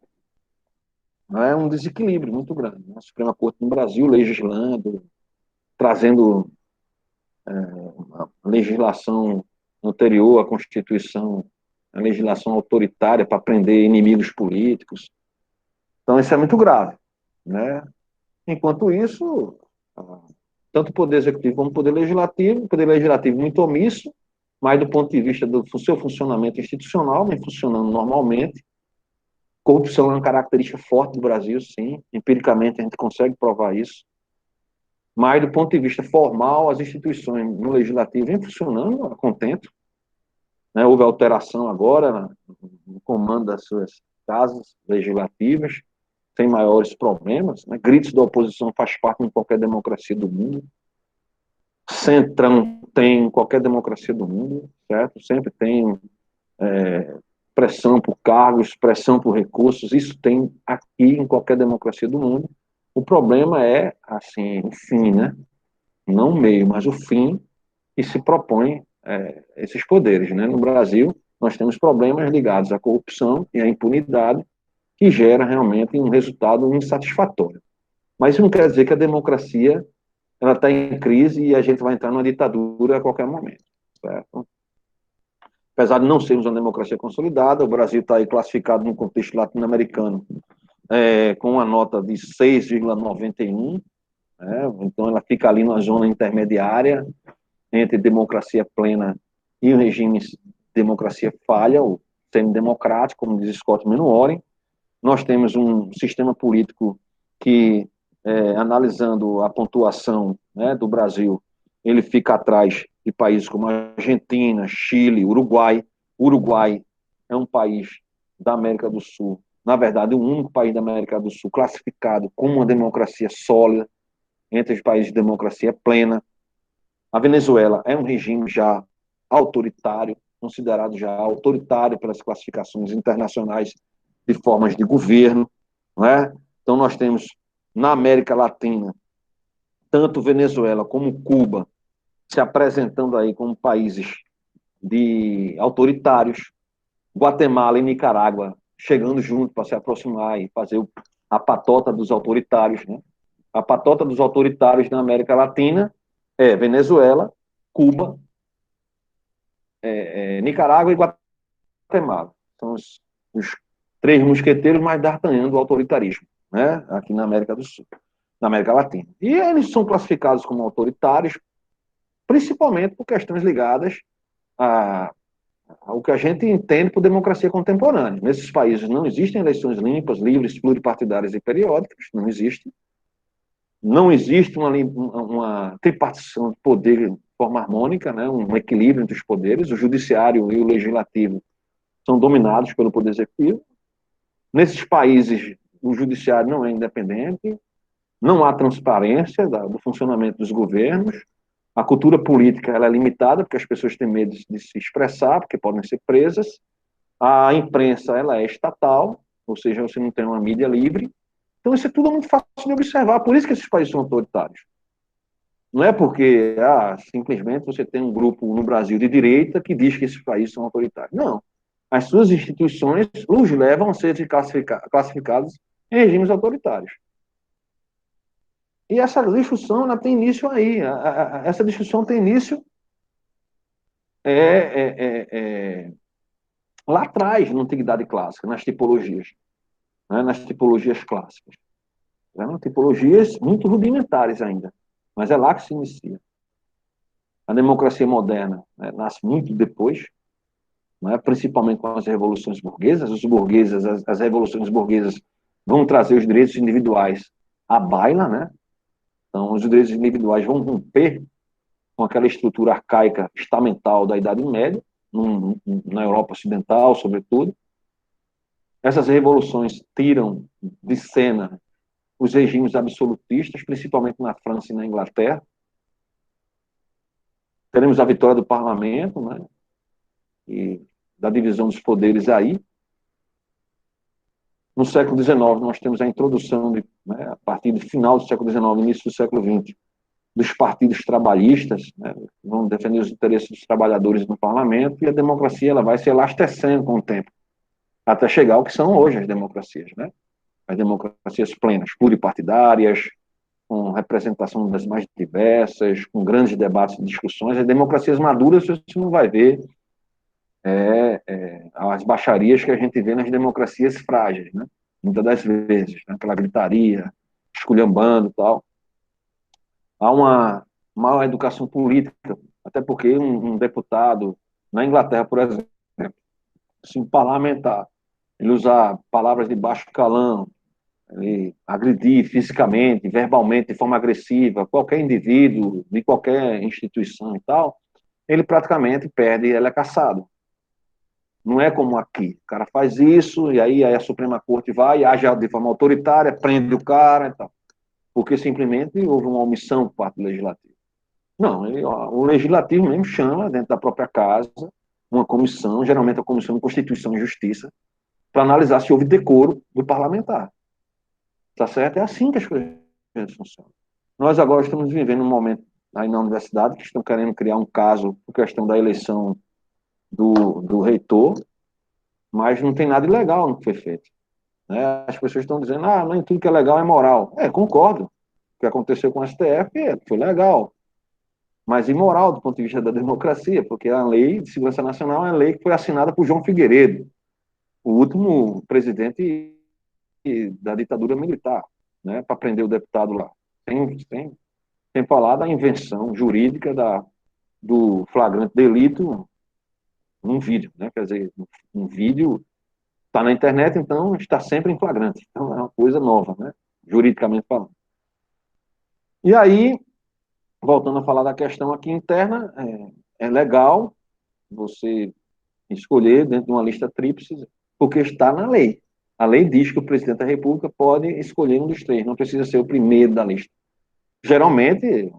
né, é um desequilíbrio muito grande. Né? A Suprema Corte no Brasil legislando, trazendo a legislação anterior à Constituição, a legislação autoritária para prender inimigos políticos. Então, isso é muito grave. Né? Enquanto isso, tanto o Poder Executivo como o Poder Legislativo muito omisso, mas do ponto de vista do seu funcionamento institucional, vem funcionando normalmente. Corrupção é uma característica forte do Brasil, sim, empiricamente a gente consegue provar isso, mas do ponto de vista formal, as instituições no Legislativo vêm funcionando a contento. Né? Houve alteração agora no comando das suas casas legislativas, sem maiores problemas, né? Gritos da oposição faz parte de qualquer democracia do mundo. Centrão tem em qualquer democracia do mundo, certo? Sempre tem pressão por cargos, pressão por recursos, isso tem aqui em qualquer democracia do mundo. O problema é, assim, o fim, né? Não o meio, mas o fim que se propõe esses poderes, né? No Brasil, nós temos problemas ligados à corrupção e à impunidade, que gera realmente um resultado insatisfatório. Mas isso não quer dizer que a democracia ela está em crise e a gente vai entrar numa ditadura a qualquer momento. Certo? Apesar de não sermos uma democracia consolidada, o Brasil está aí classificado no contexto latino-americano com uma nota de 6,91, né? Então ela fica ali na zona intermediária entre democracia plena e o regime de democracia falha, ou semidemocrático, como diz Scott Minuoren. Nós temos um sistema político que, analisando a pontuação, né, do Brasil, ele fica atrás de países como Argentina, Chile, Uruguai. Uruguai é um país da América do Sul, na verdade, o único país da América do Sul classificado como uma democracia sólida, entre os países de democracia plena. A Venezuela é um regime já autoritário, considerado já autoritário pelas classificações internacionais de formas de governo, não é? Então nós temos na América Latina tanto Venezuela como Cuba se apresentando aí como países de autoritários, Guatemala e Nicarágua chegando junto para se aproximar e fazer a patota dos autoritários, né? A patota dos autoritários na América Latina é Venezuela, Cuba, Nicarágua e Guatemala. São os 3 mosqueteiros mais d'Artagnan do autoritarismo, né? Aqui na América do Sul, na América Latina. E eles são classificados como autoritários, principalmente por questões ligadas o que a gente entende por democracia contemporânea. Nesses países não existem eleições limpas, livres, pluripartidárias e periódicas, não existe. Não existe uma tripartição de poder de forma harmônica, né, um equilíbrio entre os poderes. O judiciário e o legislativo são dominados pelo poder executivo. Nesses países, o judiciário não é independente, não há transparência do funcionamento dos governos, a cultura política ela é limitada, porque as pessoas têm medo de se expressar, porque podem ser presas, a imprensa ela é estatal, ou seja, você não tem uma mídia livre. Então isso é tudo muito fácil de observar, por isso que esses países são autoritários. Não é porque simplesmente você tem um grupo no Brasil de direita que diz que esses países são autoritários. Não. As suas instituições os levam a ser classificados em regimes autoritários. E essa discussão ela tem início aí. Essa discussão tem início lá atrás, na Antiguidade Clássica, nas tipologias. Né, nas tipologias clássicas. Eram tipologias muito rudimentares ainda, mas é lá que se inicia. A democracia moderna, né, nasce muito depois, né, principalmente com as revoluções burguesas. As revoluções burguesas vão trazer os direitos individuais à baila, né? Então, os direitos individuais vão romper com aquela estrutura arcaica estamental da Idade Média, na Europa Ocidental, sobretudo. Essas revoluções tiram de cena os regimes absolutistas, principalmente na França e na Inglaterra. Teremos a vitória do parlamento, né, e da divisão dos poderes aí. No século XIX, nós temos a introdução, né, a partir do final do século XIX, início do século XX, dos partidos trabalhistas, né, que vão defender os interesses dos trabalhadores no parlamento, e a democracia ela vai se elastecendo com o tempo, até chegar ao que são hoje as democracias, né? As democracias plenas, pluripartidárias, com representação das mais diversas, com grandes debates e discussões. As democracias maduras você não vai ver as baixarias que a gente vê nas democracias frágeis, né? Muitas das vezes, né? Aquela gritaria, esculhambando e tal. Há uma maior educação política, até porque um deputado, na Inglaterra, por exemplo, assim, um parlamentar, ele usar palavras de baixo calão, ele agredir fisicamente, verbalmente, de forma agressiva, qualquer indivíduo, de qualquer instituição e tal, ele praticamente perde e ele é cassado. Não é como aqui. O cara faz isso, e aí a Suprema Corte vai e age de forma autoritária, prende o cara e tal. Porque simplesmente houve uma omissão por parte do Legislativo. Não, o Legislativo mesmo chama, dentro da própria casa, uma comissão, geralmente a Comissão de Constituição e Justiça, para analisar se houve decoro do parlamentar. Tá certo? É assim que as coisas funcionam. Nós agora estamos vivendo um momento aí na universidade que estão querendo criar um caso por questão da eleição do reitor, mas não tem nada ilegal no que foi feito. Né? As pessoas estão dizendo, nem tudo que é legal é moral. Concordo. O que aconteceu com o STF foi legal, mas imoral do ponto de vista da democracia, porque a Lei de Segurança Nacional é a lei que foi assinada por João Figueiredo, o último presidente da ditadura militar, né, para prender o deputado lá. Tem falado da invenção jurídica do flagrante delito num vídeo, né? Quer dizer, um vídeo está na internet, então está sempre em flagrante. Então é uma coisa nova, né? Juridicamente falando. E aí, voltando a falar da questão aqui interna, é legal você escolher dentro de uma lista tríplice, porque está na lei. A lei diz que o presidente da República pode escolher um dos três, não precisa ser o primeiro da lista. Geralmente,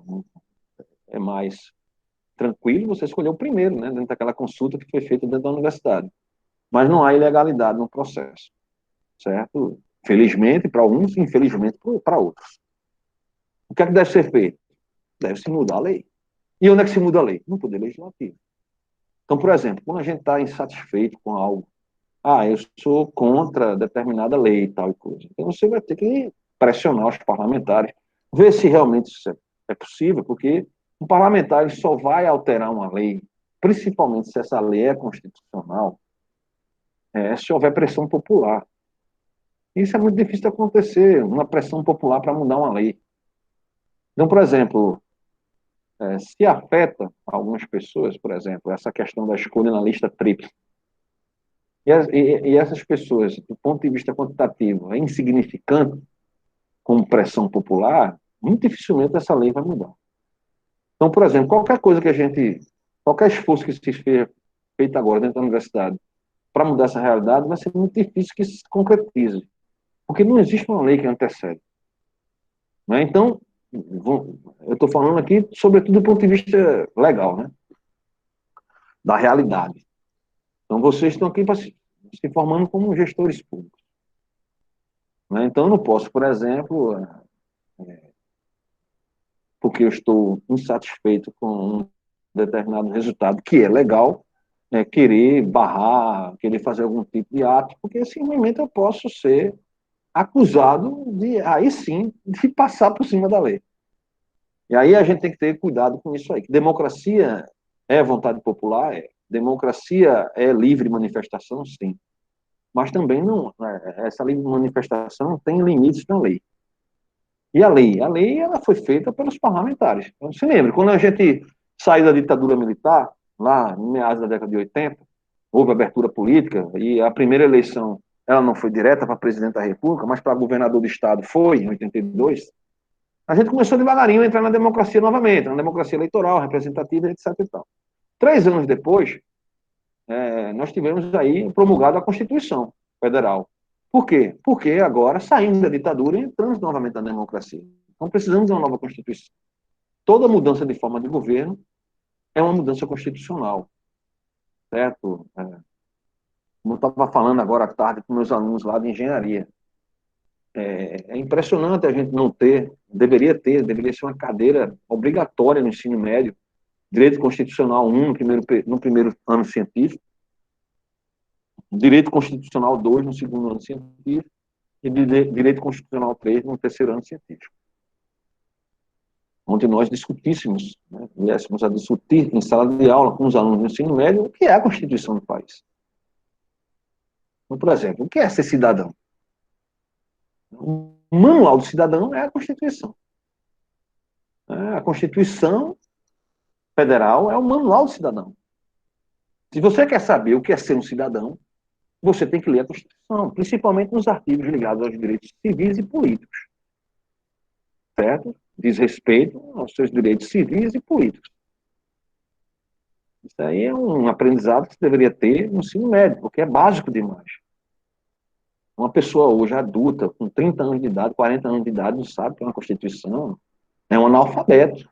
é mais tranquilo você escolher o primeiro, né, dentro daquela consulta que foi feita dentro da universidade. Mas não há ilegalidade no processo, certo? Felizmente para uns, infelizmente para outros. O que é que deve ser feito? Deve-se mudar a lei. E onde é que se muda a lei? No Poder Legislativo. Então, por exemplo, quando a gente está insatisfeito com algo, eu sou contra determinada lei e tal e coisa. Então você vai ter que pressionar os parlamentares, ver se realmente isso é possível, porque um parlamentar ele só vai alterar uma lei, principalmente se essa lei é constitucional, se houver pressão popular. Isso é muito difícil de acontecer, uma pressão popular para mudar uma lei. Então, por exemplo, se afeta algumas pessoas, por exemplo, essa questão da escolha na lista tríplice. E essas pessoas, do ponto de vista quantitativo, é insignificante, como pressão popular, muito dificilmente essa lei vai mudar. Então, por exemplo, qualquer esforço que se seja feito agora dentro da universidade para mudar essa realidade, vai ser muito difícil que isso se concretize, porque não existe uma lei que antecede. Né? Então, eu estou falando aqui, sobretudo do ponto de vista legal, né? Da realidade. Então, vocês estão aqui se formando como gestores públicos. Né? Então, eu não posso, por exemplo, porque eu estou insatisfeito com um determinado resultado, que é legal, querer barrar, querer fazer algum tipo de ato, porque simplesmente eu posso ser acusado de, aí sim, de passar por cima da lei. E aí a gente tem que ter cuidado com isso aí. Que democracia é vontade popular? É. Democracia é livre manifestação? Sim. Mas também não, essa livre manifestação tem limites na lei. E a lei? A lei ela foi feita pelos parlamentares. Então, se lembre, quando a gente saiu da ditadura militar, lá em meados da década de 80, houve abertura política e a primeira eleição ela não foi direta para presidente da República, mas para governador do estado foi, em 82, a gente começou devagarinho a entrar na democracia novamente, na democracia eleitoral, representativa, etc. E tal. 3 anos depois, nós tivemos aí promulgada a Constituição Federal. Por quê? Porque agora saímos da ditadura e entramos novamente na democracia. Então precisamos de uma nova Constituição. Toda mudança de forma de governo é uma mudança constitucional. Certo? Como eu estava falando agora à tarde com meus alunos lá de engenharia. É impressionante a gente não ter, deveria ser uma cadeira obrigatória no ensino médio, Direito Constitucional 1 no primeiro ano científico, Direito Constitucional 2 no segundo ano científico e Direito Constitucional 3 no terceiro ano científico. Onde nós discutíssemos, viéssemos a discutir em sala de aula com os alunos do ensino médio o que é a Constituição do país. Então, por exemplo, o que é ser cidadão? O manual do cidadão é a Constituição. A Constituição Federal é o manual do cidadão. Se você quer saber o que é ser um cidadão, você tem que ler a Constituição, principalmente nos artigos ligados aos direitos civis e políticos. Certo? Diz respeito aos seus direitos civis e políticos. Isso aí é um aprendizado que você deveria ter no ensino médio, porque é básico demais. Uma pessoa hoje adulta, com 30 anos de idade, 40 anos de idade, não sabe o que é uma Constituição, é um analfabeto.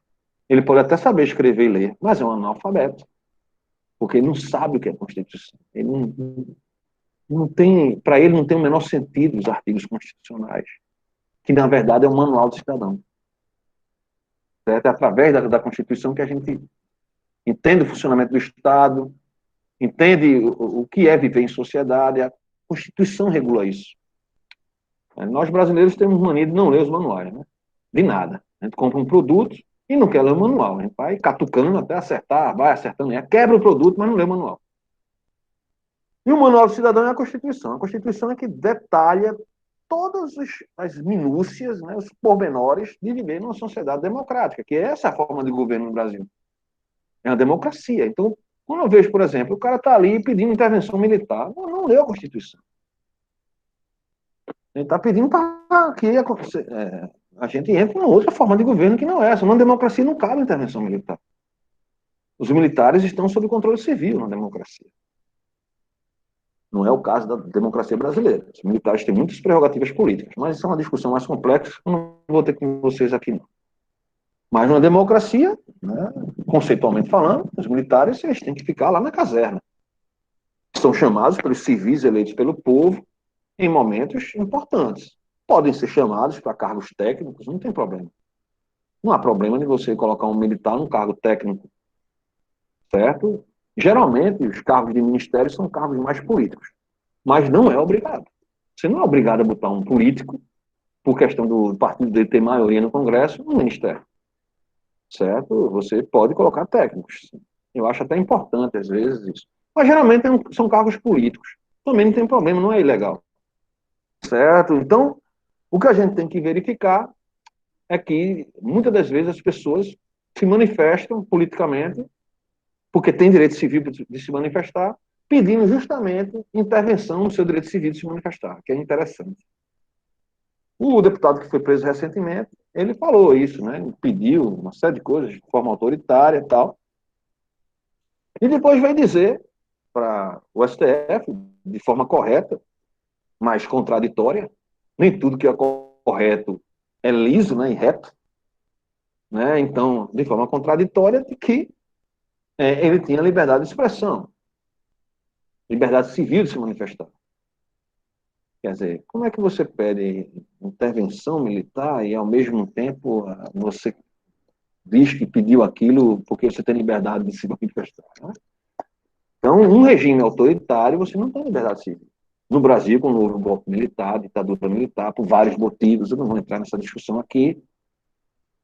Ele pode até saber escrever e ler, mas é um analfabeto. Porque ele não sabe o que é Constituição. Ele não tem, para ele não tem o menor sentido os artigos constitucionais, que na verdade é o manual do cidadão. Certo? É através da Constituição que a gente entende o funcionamento do Estado, entende o que é viver em sociedade, a Constituição regula isso. Nós brasileiros temos mania de não ler os manuais, né? De nada. A gente compra um produto e não quer ler o manual. A gente vai catucando até acertar, vai acertando, quebra o produto, mas não lê o manual. E o manual do cidadão é a Constituição. A Constituição é que detalha todas as minúcias, né, os pormenores de viver numa sociedade democrática, que é essa a forma de governo no Brasil. É uma democracia. Então, quando eu vejo, por exemplo, o cara está ali pedindo intervenção militar, não leu a Constituição. Ele está pedindo para que a gente entre numa outra forma de governo que não é essa. Numa democracia não cabe intervenção militar. Os militares estão sob controle civil na democracia. Não é o caso da democracia brasileira. Os militares têm muitas prerrogativas políticas, mas isso é uma discussão mais complexa que eu não vou ter com vocês aqui, não. Mas numa democracia, né, conceitualmente falando, os militares eles têm que ficar lá na caserna. São chamados pelos civis eleitos pelo povo em momentos importantes. Podem ser chamados para cargos técnicos, não tem problema. Não há problema de você colocar um militar num cargo técnico, certo? Geralmente, os cargos de ministério são cargos mais políticos, mas não é obrigado. Você não é obrigado a botar um político, por questão do partido dele ter maioria no Congresso, no ministério. Certo? Você pode colocar técnicos. Eu acho até importante, às vezes, isso. Mas, geralmente, são cargos políticos. Também não tem problema, não é ilegal. Certo? Então, o que a gente tem que verificar é que, muitas das vezes, as pessoas se manifestam politicamente, porque têm direito civil de se manifestar, pedindo justamente intervenção no seu direito civil de se manifestar, que é interessante. O deputado que foi preso recentemente, ele falou isso, né? Ele pediu uma série de coisas de forma autoritária e tal. E depois vem dizer para o STF, de forma correta, mas contraditória, nem tudo que é correto é liso, né, e reto, né? Então, de forma contraditória, de que ele tinha liberdade de expressão, liberdade civil de se manifestar. Quer dizer, como é que você pede intervenção militar e, ao mesmo tempo, você diz que pediu aquilo porque você tem liberdade de se manifestar, né? Então, um regime autoritário, você não tem liberdade civil. No Brasil, quando houve o golpe militar, ditadura militar, por vários motivos, eu não vou entrar nessa discussão aqui,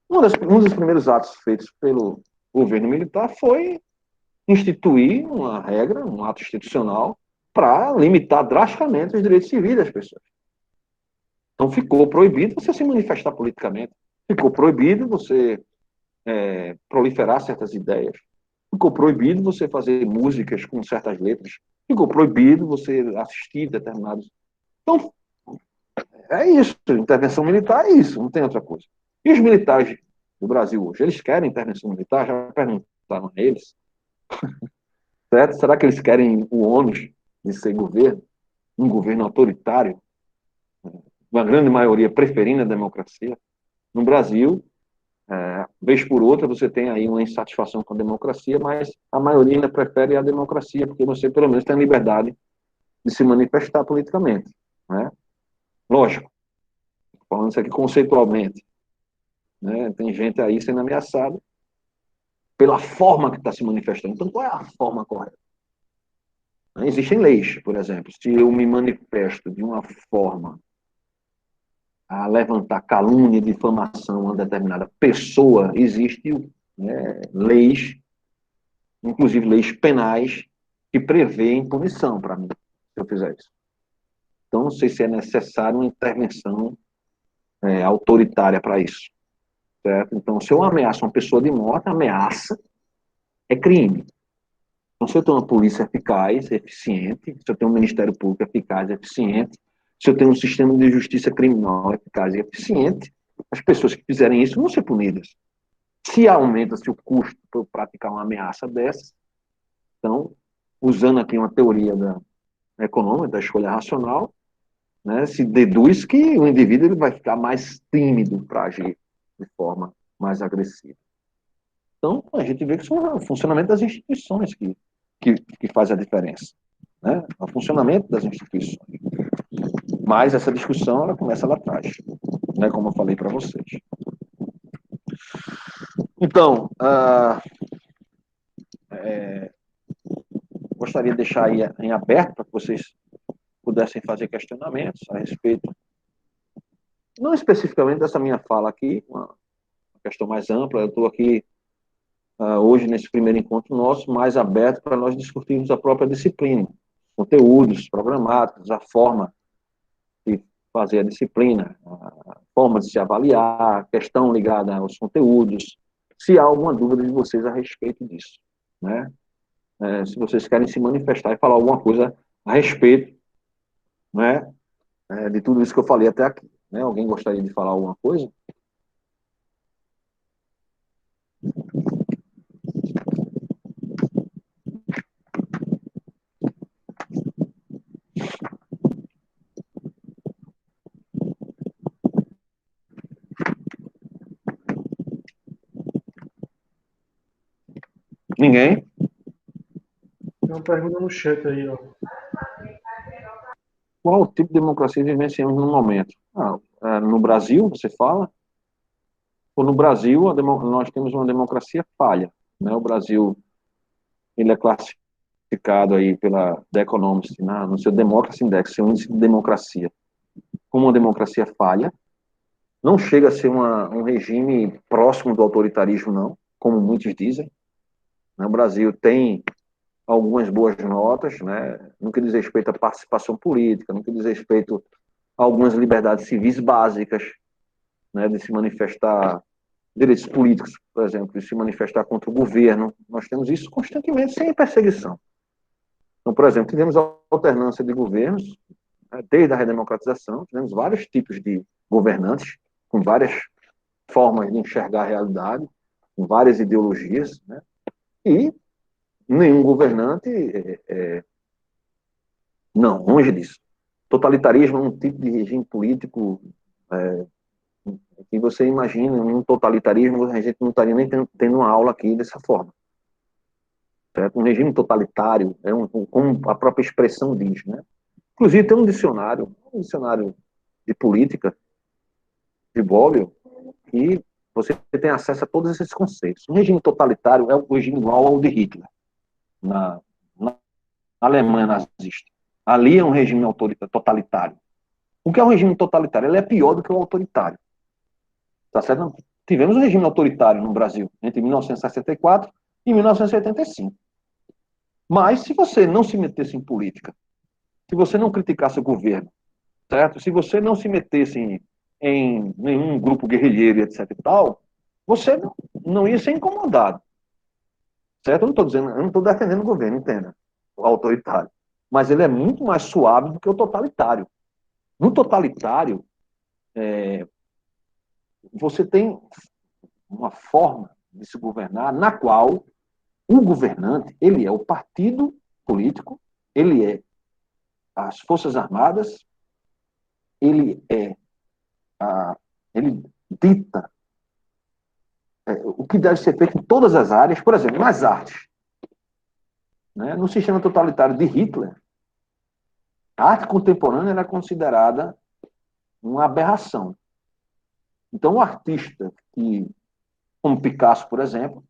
um dos primeiros atos feitos pelo governo militar foi instituir uma regra, um ato institucional, para limitar drasticamente os direitos civis das pessoas. Então, ficou proibido você se manifestar politicamente, ficou proibido você proliferar certas ideias, ficou proibido você fazer músicas com certas letras, ficou proibido você assistir determinados. Então, é isso. Intervenção militar é isso, não tem outra coisa. E os militares do Brasil hoje, eles querem intervenção militar? Já perguntaram a eles, certo? Será que eles querem o ônus de ser governo? Um governo autoritário? Uma grande maioria preferindo a democracia? No Brasil, vez por outra, você tem aí uma insatisfação com a democracia, mas a maioria ainda prefere a democracia, porque você, pelo menos, tem a liberdade de se manifestar politicamente, né? Lógico, falando isso aqui conceitualmente, né? Tem gente aí sendo ameaçada pela forma que está se manifestando. Então, qual é a forma correta? Existem leis, por exemplo. Se eu me manifesto de uma forma a levantar calúnia, difamação a uma determinada pessoa, existem, né, leis, inclusive leis penais, que prevêem punição para mim, se eu fizer isso. Então, não sei se é necessário uma intervenção autoritária para isso. Certo? Então, se eu ameaço uma pessoa de morte, ameaça é crime. Então, se eu tenho uma polícia eficaz, eficiente, se eu tenho um Ministério Público eficaz, eficiente, se eu tenho um sistema de justiça criminal eficaz e eficiente, as pessoas que fizerem isso vão ser punidas. Se aumenta-se o custo para eu praticar uma ameaça dessa, então, usando aqui uma teoria econômica, da escolha racional, né, se deduz que o indivíduo ele vai ficar mais tímido para agir de forma mais agressiva. Então, a gente vê que isso é o funcionamento das instituições que faz a diferença, né? O funcionamento das instituições. Mas essa discussão ela começa lá atrás, né? Como eu falei para vocês. Então, gostaria de deixar aí em aberto para que vocês pudessem fazer questionamentos a respeito, não especificamente dessa minha fala aqui, uma questão mais ampla. Eu estou aqui hoje, nesse primeiro encontro nosso, mais aberto para nós discutirmos a própria disciplina, conteúdos programáticos, a forma de fazer a disciplina, a forma de se avaliar, a questão ligada aos conteúdos, se há alguma dúvida de vocês a respeito disso, né? Se vocês querem se manifestar e falar alguma coisa a respeito, né, de tudo isso que eu falei até aqui, né? Alguém gostaria de falar alguma coisa? Ninguém? Tem uma pergunta no chat aí, ó. Qual tipo de democracia vivenciamos no momento? No Brasil, você fala? Ou no Brasil, nós temos uma democracia falha, né? O Brasil, ele é classificado aí pela The Economist, no seu Democracy Index, seu índice de democracia, como uma democracia falha. Não chega a ser um regime próximo do autoritarismo, não, como muitos dizem. O Brasil tem algumas boas notas, né, no que diz respeito à participação política, no que diz respeito a algumas liberdades civis básicas, né, de se manifestar direitos políticos, por exemplo, de se manifestar contra o governo. Nós temos isso constantemente, sem perseguição. Então, por exemplo, tivemos a alternância de governos, né, desde a redemocratização, tivemos vários tipos de governantes, com várias formas de enxergar a realidade, com várias ideologias, né? E nenhum governante não, longe disso. Totalitarismo é um tipo de regime político que você imagina, um totalitarismo, a gente não estaria nem tendo uma aula aqui dessa forma. Certo? Um regime totalitário, como a própria expressão diz, né? Inclusive tem um dicionário de política, de Bobbio, que você tem acesso a todos esses conceitos. Um regime totalitário é o regime igual ao de Hitler, na Alemanha nazista. Ali é um regime totalitário. O que é um regime totalitário? Ele é pior do que o autoritário. Tá certo? Tivemos um regime autoritário no Brasil entre 1964 e 1985. Mas se você não se metesse em política, se você não criticasse o governo, certo? Se você não se metesse em nenhum grupo guerrilheiro, etc e tal, você não ia ser incomodado. Certo? Eu não estou defendendo o governo, entenda, o autoritário. Mas ele é muito mais suave do que o totalitário. No totalitário, você tem uma forma de se governar na qual o governante, ele é o partido político, ele é as Forças Armadas, ele dita o que deve ser feito em todas as áreas, por exemplo, nas artes. Né? No sistema totalitário de Hitler, a arte contemporânea era considerada uma aberração. Então, o artista, como Picasso, por exemplo,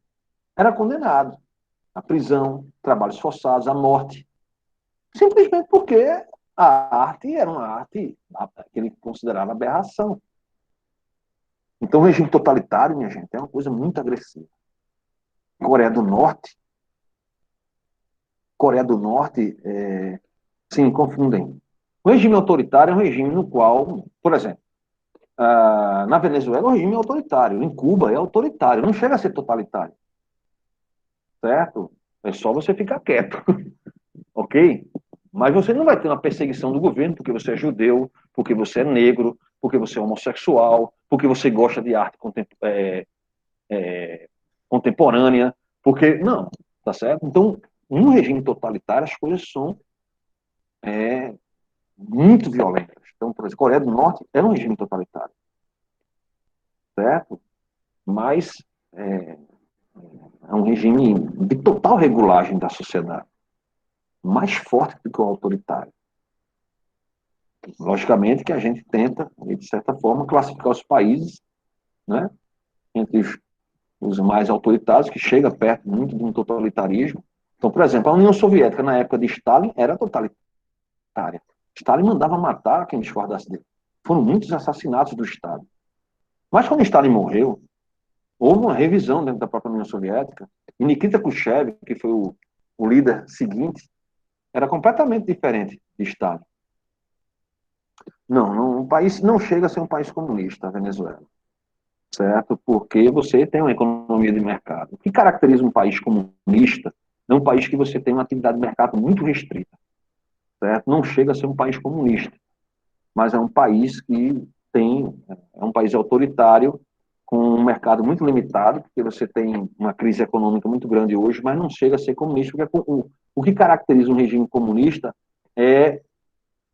era condenado à prisão, trabalhos forçados, à morte, simplesmente porque a arte era uma arte que ele considerava aberração. Então, o regime totalitário, minha gente, é uma coisa muito agressiva. Coreia do Norte, sim, confundem. O regime autoritário é um regime no qual, por exemplo, na Venezuela o regime é autoritário, em Cuba é autoritário, não chega a ser totalitário. Certo? É só você ficar quieto. Ok? Mas você não vai ter uma perseguição do governo porque você é judeu, porque você é negro, porque você é homossexual, porque você gosta de arte contemporânea, porque... Não, tá certo? Então, no regime totalitário, as coisas são muito violentas. Então, por exemplo, a Coreia do Norte é um regime totalitário. Certo? Mas é um regime de total regulagem da sociedade. Mais forte do que o autoritário. Logicamente que a gente tenta, de certa forma, classificar os países, né, entre os mais autoritários, que chega perto muito de um totalitarismo. Então, por exemplo, a União Soviética, na época de Stalin, era totalitária. Stalin mandava matar quem discordasse dele. Foram muitos assassinatos do Estado. Mas quando Stalin morreu, houve uma revisão dentro da própria União Soviética, e Nikita Khrushchev, que foi o líder seguinte, era completamente diferente de Stalin. Não, o país não chega a ser um país comunista, a Venezuela. Certo? Porque você tem uma economia de mercado. O que caracteriza um país comunista é um país que você tem uma atividade de mercado muito restrita. Certo? Não chega a ser um país comunista, mas é um país que é um país autoritário, com um mercado muito limitado, porque você tem uma crise econômica muito grande hoje, mas não chega a ser comunista, porque o que caracteriza um regime comunista é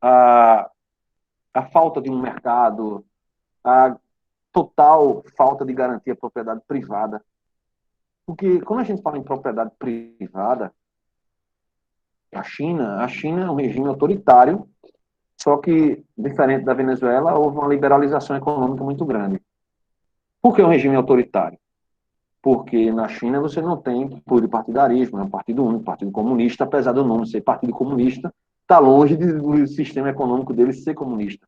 a falta de um mercado, a total falta de garantia à propriedade privada. Porque quando a gente fala em propriedade privada, a China é um regime autoritário, só que, diferente da Venezuela, houve uma liberalização econômica muito grande. Por que um regime autoritário? Porque na China você não tem pluripartidarismo, é um partido único, partido comunista, apesar do nome ser partido comunista, está longe do sistema econômico dele ser comunista.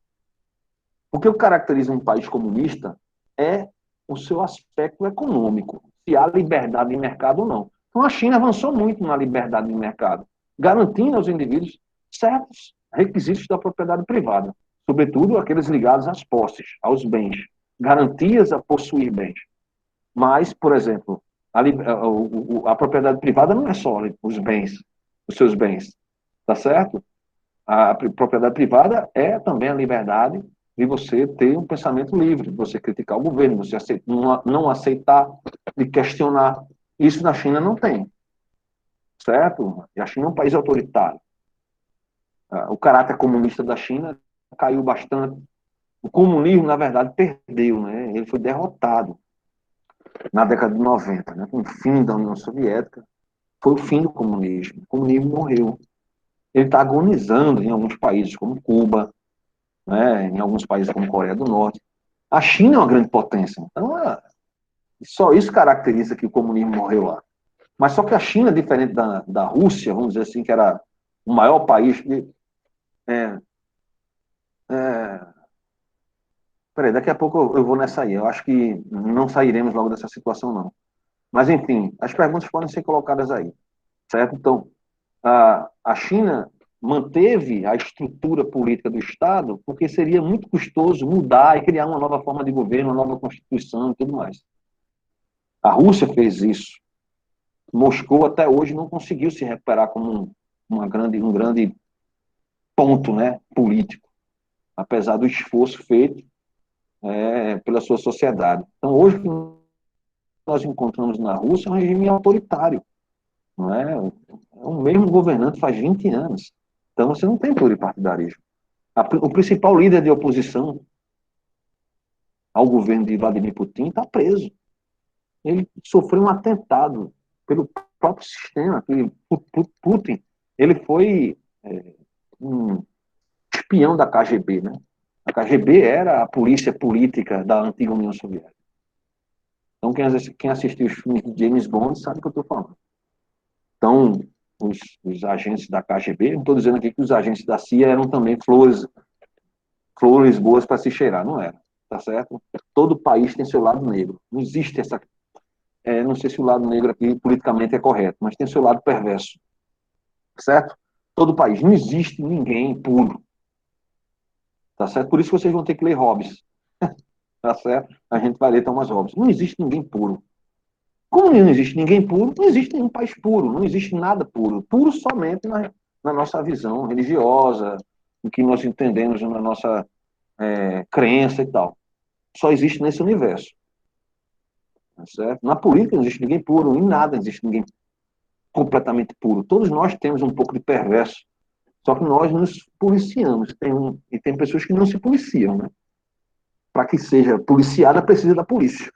O que caracteriza um país comunista é o seu aspecto econômico, se há liberdade de mercado ou não. Então a China avançou muito na liberdade de mercado, garantindo aos indivíduos certos requisitos da propriedade privada, sobretudo aqueles ligados às posses, aos bens, garantias a possuir bens. Mas, por exemplo, a propriedade privada não é só os bens, os seus bens, tá certo? A propriedade privada é também a liberdade de você ter um pensamento livre, de você criticar o governo, você não aceitar, de questionar. Isso na China não tem, certo? E a China é um país autoritário. O caráter comunista da China caiu bastante. O comunismo, na verdade, perdeu, né? Ele foi derrotado na década de 90, né? Com o fim da União Soviética, foi o fim do comunismo. O comunismo morreu. Ele está agonizando em alguns países, como Cuba, né? Em alguns países, como Coreia do Norte. A China é uma grande potência. Então, só isso caracteriza que o comunismo morreu lá. Mas só que a China, diferente da Rússia, vamos dizer assim, que era o maior país. É, é, peraí, daqui a pouco eu vou nessa aí. Eu acho que não sairemos logo dessa situação, não. Mas, enfim, as perguntas podem ser colocadas aí, certo? Então, a China manteve a estrutura política do Estado porque seria muito custoso mudar e criar uma nova forma de governo, uma nova constituição e tudo mais. A Rússia fez isso. Moscou até hoje não conseguiu se recuperar como um grande ponto, né, político, apesar do esforço feito pela sua sociedade. Então, hoje, o que nós encontramos na Rússia é um regime autoritário, não é? O mesmo governante faz 20 anos. Então, você não tem pluripartidarismo. O principal líder de oposição ao governo de Vladimir Putin está preso. Ele sofreu um atentado pelo próprio sistema. Putin, ele foi um espião da KGB, né? A KGB era a polícia política da antiga União Soviética. Então, quem assistiu os filmes de James Bond sabe o que eu estou falando. Então, os agentes da KGB, não estou dizendo aqui que os agentes da CIA eram também flores boas para se cheirar, não era, tá certo? Todo país tem seu lado negro. Não existe essa... não sei se o lado negro aqui politicamente é correto, mas tem seu lado perverso, certo? Todo país. Não existe ninguém puro, tá certo? Por isso que vocês vão ter que ler Hobbes, tá certo? A gente vai ler Thomas Hobbes. Não existe ninguém puro. Como não existe ninguém puro, não existe nenhum país puro, não existe nada puro. Puro somente na nossa visão religiosa, o que nós entendemos na nossa crença e tal. Só existe nesse universo. Tá certo? Na política não existe ninguém puro, em nada existe ninguém completamente puro. Todos nós temos um pouco de perverso, só que nós nos policiamos. E tem pessoas que não se policiam, né? Para que seja policiada, precisa da polícia.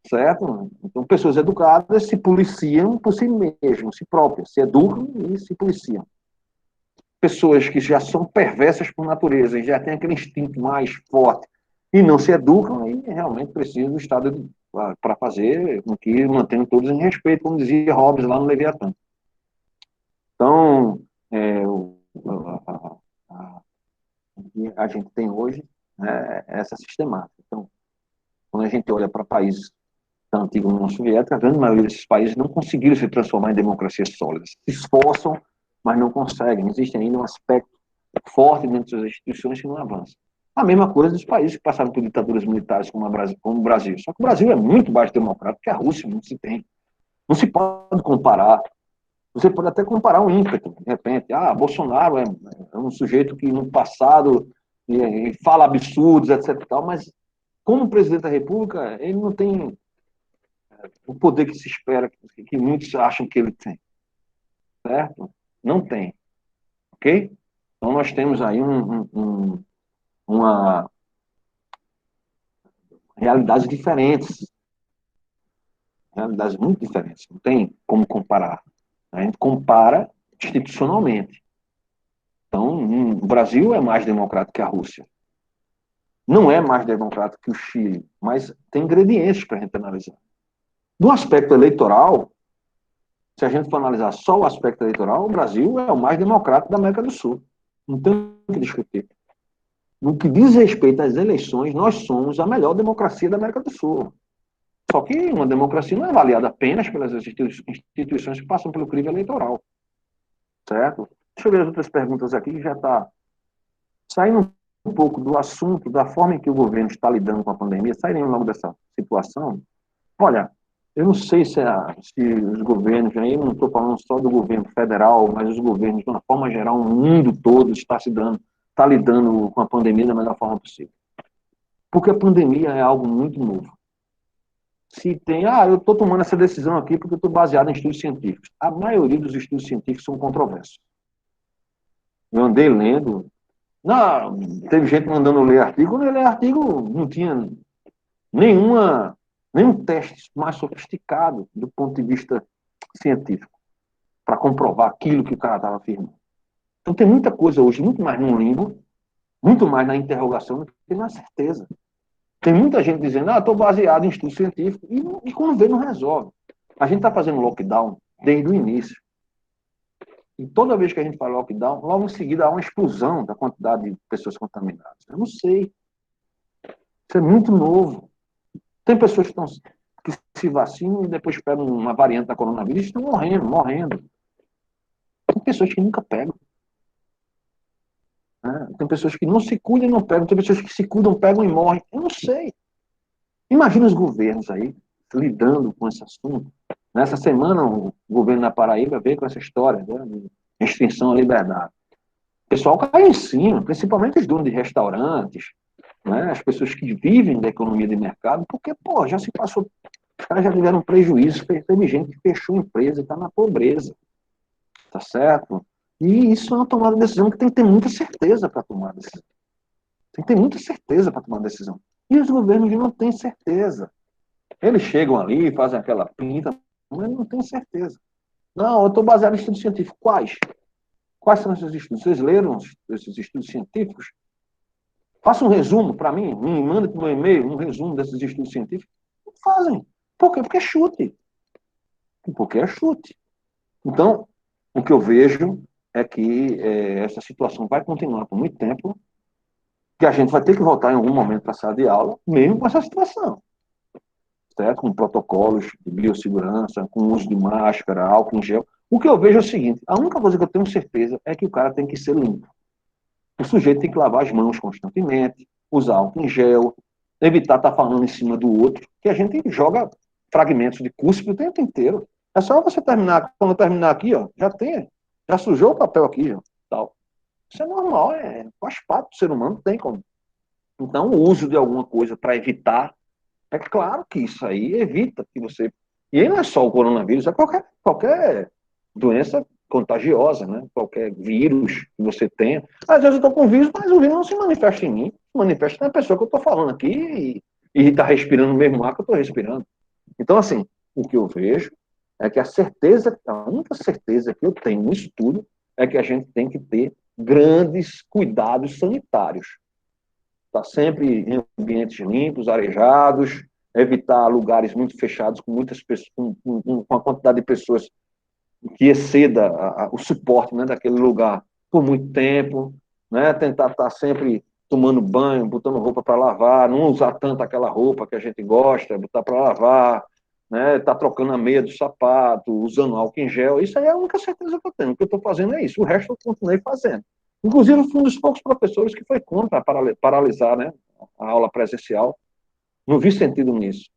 Certo? Então, pessoas educadas se policiam por si mesmas, si próprias, se educam e se policiam. Pessoas que já são perversas por natureza e já têm aquele instinto mais forte e não se educam, aí realmente precisam do Estado para fazer com que mantenham todos em respeito, como dizia Hobbes lá no Leviatã. Então, a gente tem hoje essa sistemática. Então, quando a gente olha para países da antiga União Soviética, a grande maioria desses países não conseguiram se transformar em democracias sólidas. Se esforçam, mas não conseguem. Existe ainda um aspecto forte dentro das instituições que não avança. A mesma coisa dos países que passaram por ditaduras militares como o Brasil. Só que o Brasil é muito mais democrático que a Rússia, não se tem. Não se pode comparar. Você pode até comparar um ímpeto, de repente. Bolsonaro é um sujeito que no passado fala absurdos, etc. Mas como presidente da República, ele não tem o poder que se espera, que muitos acham que ele tem. Certo? Não tem. Ok? Então nós temos aí uma realidades diferentes. Realidades muito diferentes. Não tem como comparar. A gente compara institucionalmente. Então, o Brasil é mais democrático que a Rússia. Não é mais democrático que o Chile, mas tem ingredientes para a gente analisar. Do aspecto eleitoral, se a gente for analisar só o aspecto eleitoral, o Brasil é o mais democrático da América do Sul. Não tem o que discutir. No que diz respeito às eleições, nós somos a melhor democracia da América do Sul. Só que uma democracia não é avaliada apenas pelas instituições que passam pelo crivo eleitoral. Certo? Deixa eu ver as outras perguntas aqui, que já está saindo um pouco do assunto, da forma em que o governo está lidando com a pandemia, sairemos logo dessa situação. Olha, eu não sei se os governos, aí não estou falando só do governo federal, mas os governos, de uma forma geral, o mundo todo está lidando com a pandemia da melhor forma possível. Porque a pandemia é algo muito novo. Se tem, eu estou tomando essa decisão aqui porque eu estou baseado em estudos científicos. A maioria dos estudos científicos são controversos. Eu andei lendo, não, teve gente mandando ler artigo, quando eu ler artigo não tinha nenhum teste mais sofisticado do ponto de vista científico para comprovar aquilo que o cara estava afirmando. Então tem muita coisa hoje, muito mais no limbo, muito mais na interrogação do que na certeza. Tem muita gente dizendo, estou baseado em estudo científico, e quando vê, não resolve. A gente está fazendo lockdown desde o início. E toda vez que a gente fala lockdown, logo em seguida há uma explosão da quantidade de pessoas contaminadas. Eu não sei. Isso é muito novo. Tem pessoas que se vacinam e depois pegam uma variante da coronavírus e estão morrendo. Tem pessoas que nunca pegam. Tem pessoas que não se cuidam e não pegam. Tem pessoas que se cuidam, pegam e morrem. Eu não sei. Imagina os governos aí lidando com esse assunto. Nessa semana, o governo da Paraíba veio com essa história, né, de restrição à liberdade. O pessoal cai em cima, principalmente os donos de restaurantes, né, as pessoas que vivem da economia de mercado, porque, já se passou, os caras já tiveram prejuízo, teve gente que fechou a empresa e está na pobreza, tá certo? E isso é uma tomada de decisão que tem que ter muita certeza para tomar a decisão. Tem que ter muita certeza para tomar a decisão. E os governos não têm certeza. Eles chegam ali, fazem aquela pinta, mas não têm certeza. Não, eu estou baseado em estudos científicos. Quais? Quais são esses estudos? Vocês leram esses estudos científicos? Faça um resumo para mim, me manda para o meu e-mail um resumo desses estudos científicos. Não fazem. Por quê? Porque é chute. Porque é chute. Então, o que eu vejo é que essa situação vai continuar por muito tempo, que a gente vai ter que voltar em algum momento para a sala de aula, mesmo com essa situação. Certo? Com protocolos de biossegurança, com uso de máscara, álcool em gel. O que eu vejo é o seguinte, a única coisa que eu tenho certeza é que o cara tem que ser limpo. O sujeito tem que lavar as mãos constantemente, usar álcool em gel, evitar estar falando em cima do outro, que a gente joga fragmentos de cuspe o tempo inteiro. É só você terminar, quando eu terminar aqui, já sujou o papel aqui, tal. Isso é normal, faz parte do ser humano, tem como. Então, o uso de alguma coisa para evitar, é claro que isso aí evita que você... E aí não é só o coronavírus, é qualquer doença contagiosa, né? Qualquer vírus que você tenha. Às vezes eu estou com vírus, mas o vírus não se manifesta em mim, se manifesta na pessoa que eu estou falando aqui e está respirando o mesmo ar que eu estou respirando. Então, assim, o que eu vejo é que a única certeza que eu tenho nisso tudo é que a gente tem que ter grandes cuidados sanitários. Estar sempre em ambientes limpos, arejados, evitar lugares muito fechados com muitas pessoas, com uma quantidade de pessoas que exceda o suporte, né, daquele lugar por muito tempo, né, tentar estar sempre tomando banho, botando roupa para lavar, não usar tanto aquela roupa que a gente gosta, botar para lavar, né, tá trocando a meia do sapato, usando álcool em gel. Isso aí é a única certeza que eu tenho. O que eu estou fazendo é isso, o resto eu continuei fazendo. Inclusive, fui um dos poucos professores que foi contra paralisar, né, a aula presencial. Não vi sentido nisso.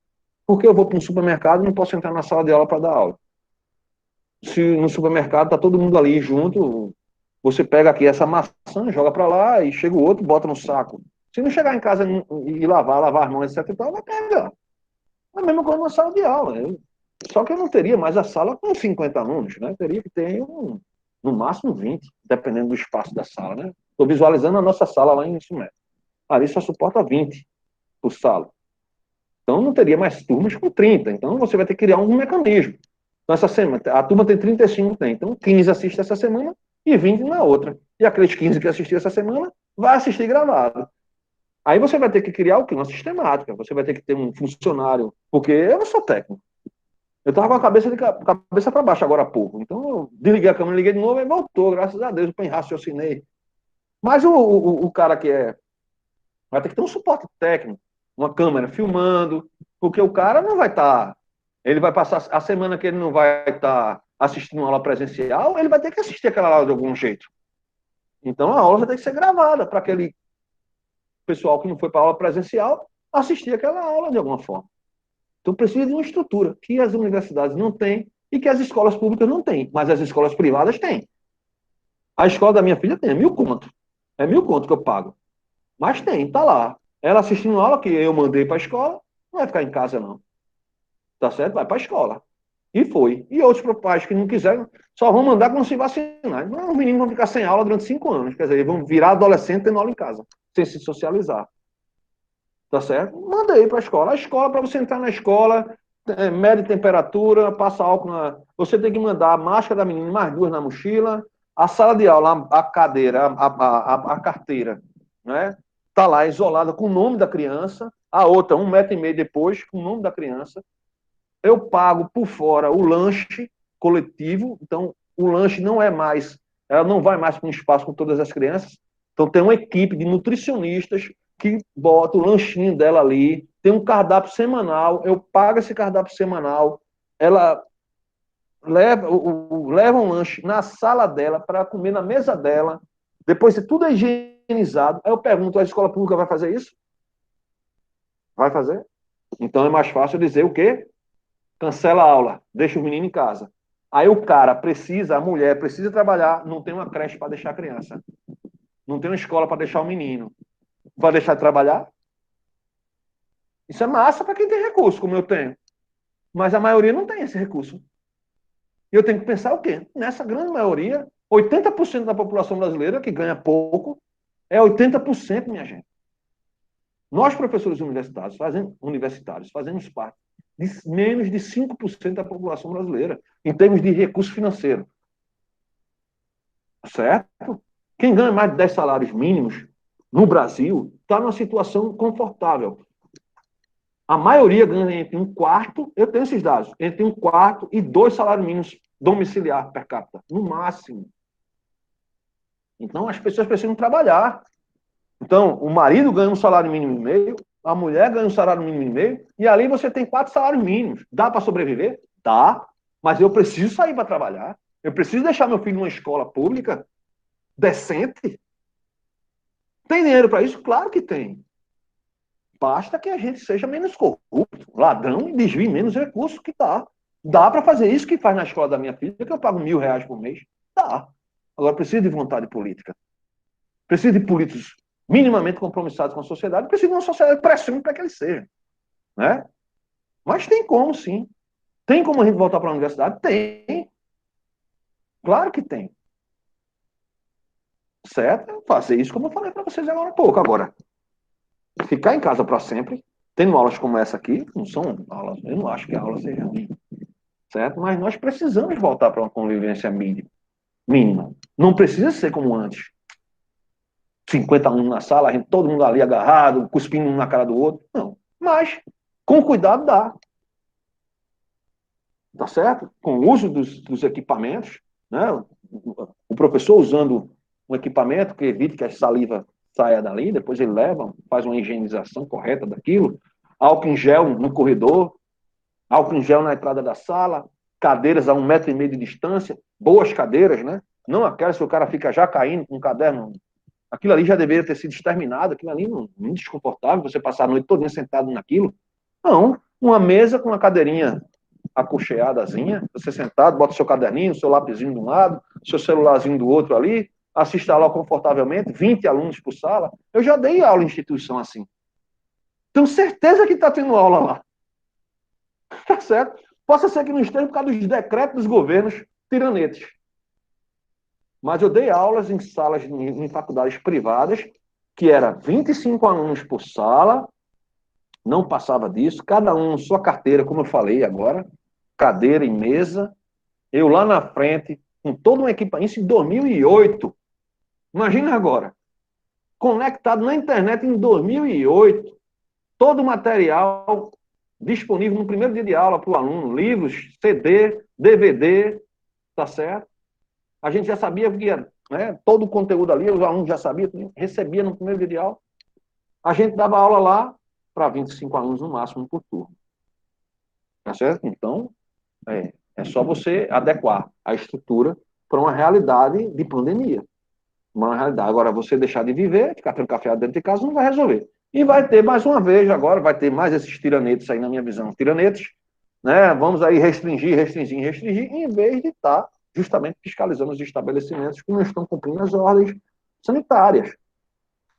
Porque eu vou para um supermercado e não posso entrar na sala de aula para dar aula. Se no supermercado está todo mundo ali junto, você pega aqui essa maçã, joga para lá e chega o outro, bota no saco. Se não chegar em casa e lavar as mãos, etc, então vai pegar. É a mesma coisa na sala de aula. Só que eu não teria mais a sala com 50 alunos, né? Teria que ter no máximo 20, dependendo do espaço da sala, né? Estou visualizando a nossa sala lá em Sumé. Ali só suporta 20 por sala. Então não teria mais turmas com 30. Então você vai ter que criar um mecanismo. Então essa semana, a turma tem 35, tem. Então 15 assiste essa semana e 20 na outra. E aqueles 15 que assistir essa semana vai assistir gravado. Aí você vai ter que criar o quê? Uma sistemática. Você vai ter que ter um funcionário. Porque eu não sou técnico. Eu estava com a cabeça para baixo agora há pouco. Então eu desliguei a câmera, liguei de novo e voltou. Graças a Deus, eu raciocinei. Mas o cara que vai ter que ter um suporte técnico. Uma câmera filmando. Porque o cara não vai estar... Ele vai passar a semana que ele não vai estar assistindo uma aula presencial, ele vai ter que assistir aquela aula de algum jeito. Então a aula vai ter que ser gravada para aquele pessoal que não foi para a aula presencial assistir aquela aula de alguma forma. Então precisa de uma estrutura que as universidades não têm e que as escolas públicas não têm, mas as escolas privadas têm. A escola da minha filha tem, é 1.000 conto. É 1.000 conto que eu pago. Mas tem, tá lá. Ela assistindo aula que eu mandei para a escola, não vai ficar em casa, não. Tá certo? Vai para a escola. E foi. E outros pais que não quiseram, só vão mandar quando se vacinar. Não, os meninos vão ficar sem aula durante 5 anos. Quer dizer, eles vão virar adolescente tendo aula em casa, sem se socializar. Tá certo? Mandei para a escola. A escola, para você entrar na escola, mede temperatura, passa álcool na. Você tem que mandar a máscara da menina, mais 2 na mochila, a sala de aula, a cadeira, a carteira, né? Tá lá isolada com o nome da criança, a outra 1,5 metro depois, com o nome da criança. Eu pago por fora o lanche coletivo, então o lanche não é mais, ela não vai mais para um espaço com todas as crianças, então tem uma equipe de nutricionistas que bota o lanchinho dela ali, tem um cardápio semanal, eu pago esse cardápio semanal, ela leva um lanche na sala dela para comer na mesa dela, depois de tudo é higienizado. Aí eu pergunto, a escola pública vai fazer isso? Vai fazer? Então é mais fácil dizer o quê? Cancela a aula, deixa o menino em casa. Aí o cara precisa, a mulher precisa trabalhar, não tem uma creche para deixar a criança, não tem uma escola para deixar o menino. Vai deixar de trabalhar? Isso é massa para quem tem recurso, como eu tenho. Mas a maioria não tem esse recurso. E eu tenho que pensar o quê? Nessa grande maioria, 80% da população brasileira, que ganha pouco, é 80%, minha gente. Nós, professores universitários, fazemos parte de menos de 5% da população brasileira, em termos de recurso financeiro. Certo? Quem ganha mais de 10 salários mínimos no Brasil está numa situação confortável. A maioria ganha entre 1/4, eu tenho esses dados, entre 1/4 e 2 salários mínimos domiciliar per capita, no máximo. Então, as pessoas precisam trabalhar. Então, o marido ganha um salário mínimo e meio, a mulher ganha um salário mínimo e meio, e ali você tem 4 salários mínimos. Dá para sobreviver? Dá, mas eu preciso sair para trabalhar. Eu preciso deixar meu filho numa escola pública decente. Tem dinheiro para isso? Claro que tem. Basta que a gente seja menos corrupto, ladrão e desvie menos recursos que dá. Dá para fazer isso que faz na escola da minha filha, que eu pago R$ 1.000 por mês. Dá. Agora, precisa de vontade política. Precisa de políticos minimamente compromissados com a sociedade. Precisa de uma sociedade que pressione para que eles sejam. Né? Mas tem como, sim. Tem como a gente voltar para a universidade? Tem. Claro que tem. Certo? Fazer isso como eu falei para vocês agora há pouco. Agora, ficar em casa para sempre, tendo aulas como essa aqui, não são aulas, eu não acho que a aula seja ruim, certo? Mas nós precisamos voltar para uma convivência mínima. Não precisa ser como antes. 50 alunos na sala, a gente, todo mundo ali agarrado, cuspindo um na cara do outro. Não. Mas, com cuidado, dá. Tá certo? Com o uso dos equipamentos, né? O professor usando um equipamento que evite que a saliva saia dali, depois ele leva, faz uma higienização correta daquilo, álcool em gel no corredor, álcool em gel na entrada da sala, cadeiras a 1,5 metro de distância, boas cadeiras, né? Não aquelas que o cara fica já caindo com um caderno. Aquilo ali já deveria ter sido exterminado, aquilo ali não é desconfortável, você passar a noite toda sentado naquilo. Não, uma mesa com uma cadeirinha acolcheadazinha, você sentado, bota seu caderninho, seu lapisinho de um lado, seu celularzinho do outro ali, assista lá confortavelmente, 20 alunos por sala. Eu já dei aula em instituição assim. Tenho certeza que está tendo aula lá. Tá certo? Possa ser que não esteja por causa dos decretos dos governos tiranetes. Mas eu dei aulas em salas, em faculdades privadas, que era 25 alunos por sala, não passava disso, cada um sua carteira, como eu falei agora, cadeira e mesa, eu lá na frente, com todo um equipamento, isso em 2008. Imagina agora, conectado na internet em 2008, todo o material disponível no primeiro dia de aula para o aluno, livros, CD, DVD, tá certo? A gente já sabia que ia, né, todo o conteúdo ali, os alunos já sabiam, recebia no primeiro dia de aula. A gente dava aula lá para 25 alunos no máximo por turno. Tá certo? Então, é só você adequar a estrutura para uma realidade de pandemia. Uma realidade. Agora, você deixar de viver, ficar trancado dentro de casa, não vai resolver. E vai ter mais uma vez agora, vai ter mais esses tiranetes aí, na minha visão, tiranetes, né? Vamos aí restringir, em vez de estar justamente fiscalizando os estabelecimentos que não estão cumprindo as ordens sanitárias,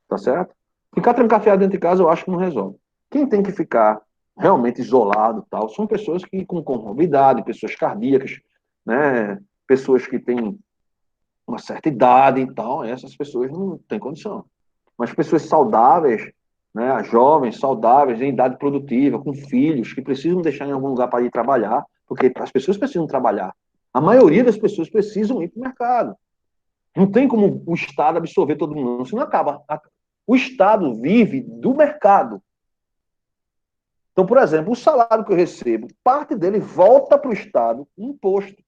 tá certo? Ficar trancafiado dentro de casa eu acho que não resolve. Quem tem que ficar realmente isolado tal, são pessoas que com comorbidade, pessoas cardíacas, né? Pessoas que têm uma certa idade e tal, essas pessoas não têm condição. Mas pessoas saudáveis, né, jovens, saudáveis, em idade produtiva, com filhos, que precisam deixar em algum lugar para ir trabalhar, porque as pessoas precisam trabalhar. A maioria das pessoas precisam ir para o mercado. Não tem como o Estado absorver todo mundo, senão acaba. O Estado vive do mercado. Então, por exemplo, o salário que eu recebo, parte dele volta para o Estado em imposto.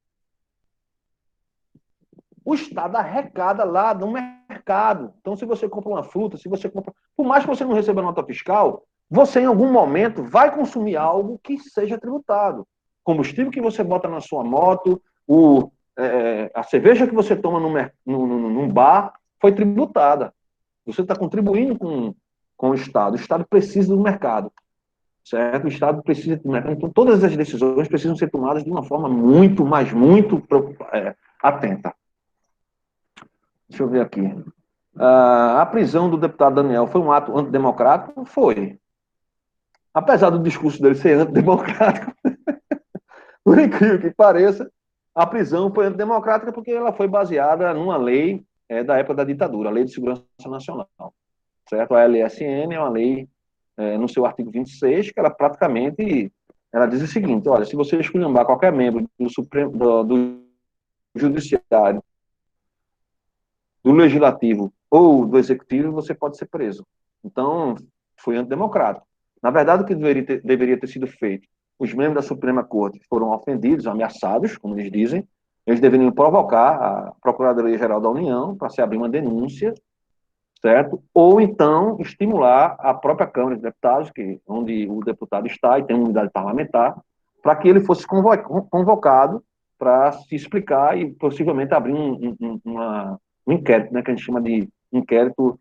O Estado arrecada lá no mercado. Então, se você compra uma fruta, se você compra. Por mais que você não receba nota fiscal, você em algum momento vai consumir algo que seja tributado. Combustível que você bota na sua moto, a cerveja que você toma num bar foi tributada. Você está contribuindo com o Estado. O Estado precisa do mercado. Certo? O Estado precisa do mercado. Então, todas as decisões precisam ser tomadas de uma forma muito, mas muito atenta. Deixa eu ver aqui. A prisão do deputado Daniel foi um ato antidemocrático? Foi. Apesar do discurso dele ser antidemocrático, por incrível que pareça, a prisão foi antidemocrática porque ela foi baseada numa lei da época da ditadura, a Lei de Segurança Nacional. Certo? A LSN é uma lei, no seu artigo 26, que ela praticamente ela diz o seguinte: olha, se você esculhambar qualquer membro do Supremo, do Judiciário, do Legislativo ou do Executivo, você pode ser preso. Então, foi antidemocrático. Na verdade, o que deveria ter sido feito? Os membros da Suprema Corte foram ofendidos, ameaçados, como eles dizem. Eles deveriam provocar a Procuradoria-Geral da União para se abrir uma denúncia, certo? Ou então estimular a própria Câmara de Deputados, onde o deputado está e tem uma unidade parlamentar, para que ele fosse convocado para se explicar e possivelmente abrir um inquérito, né, que a gente chama de inquérito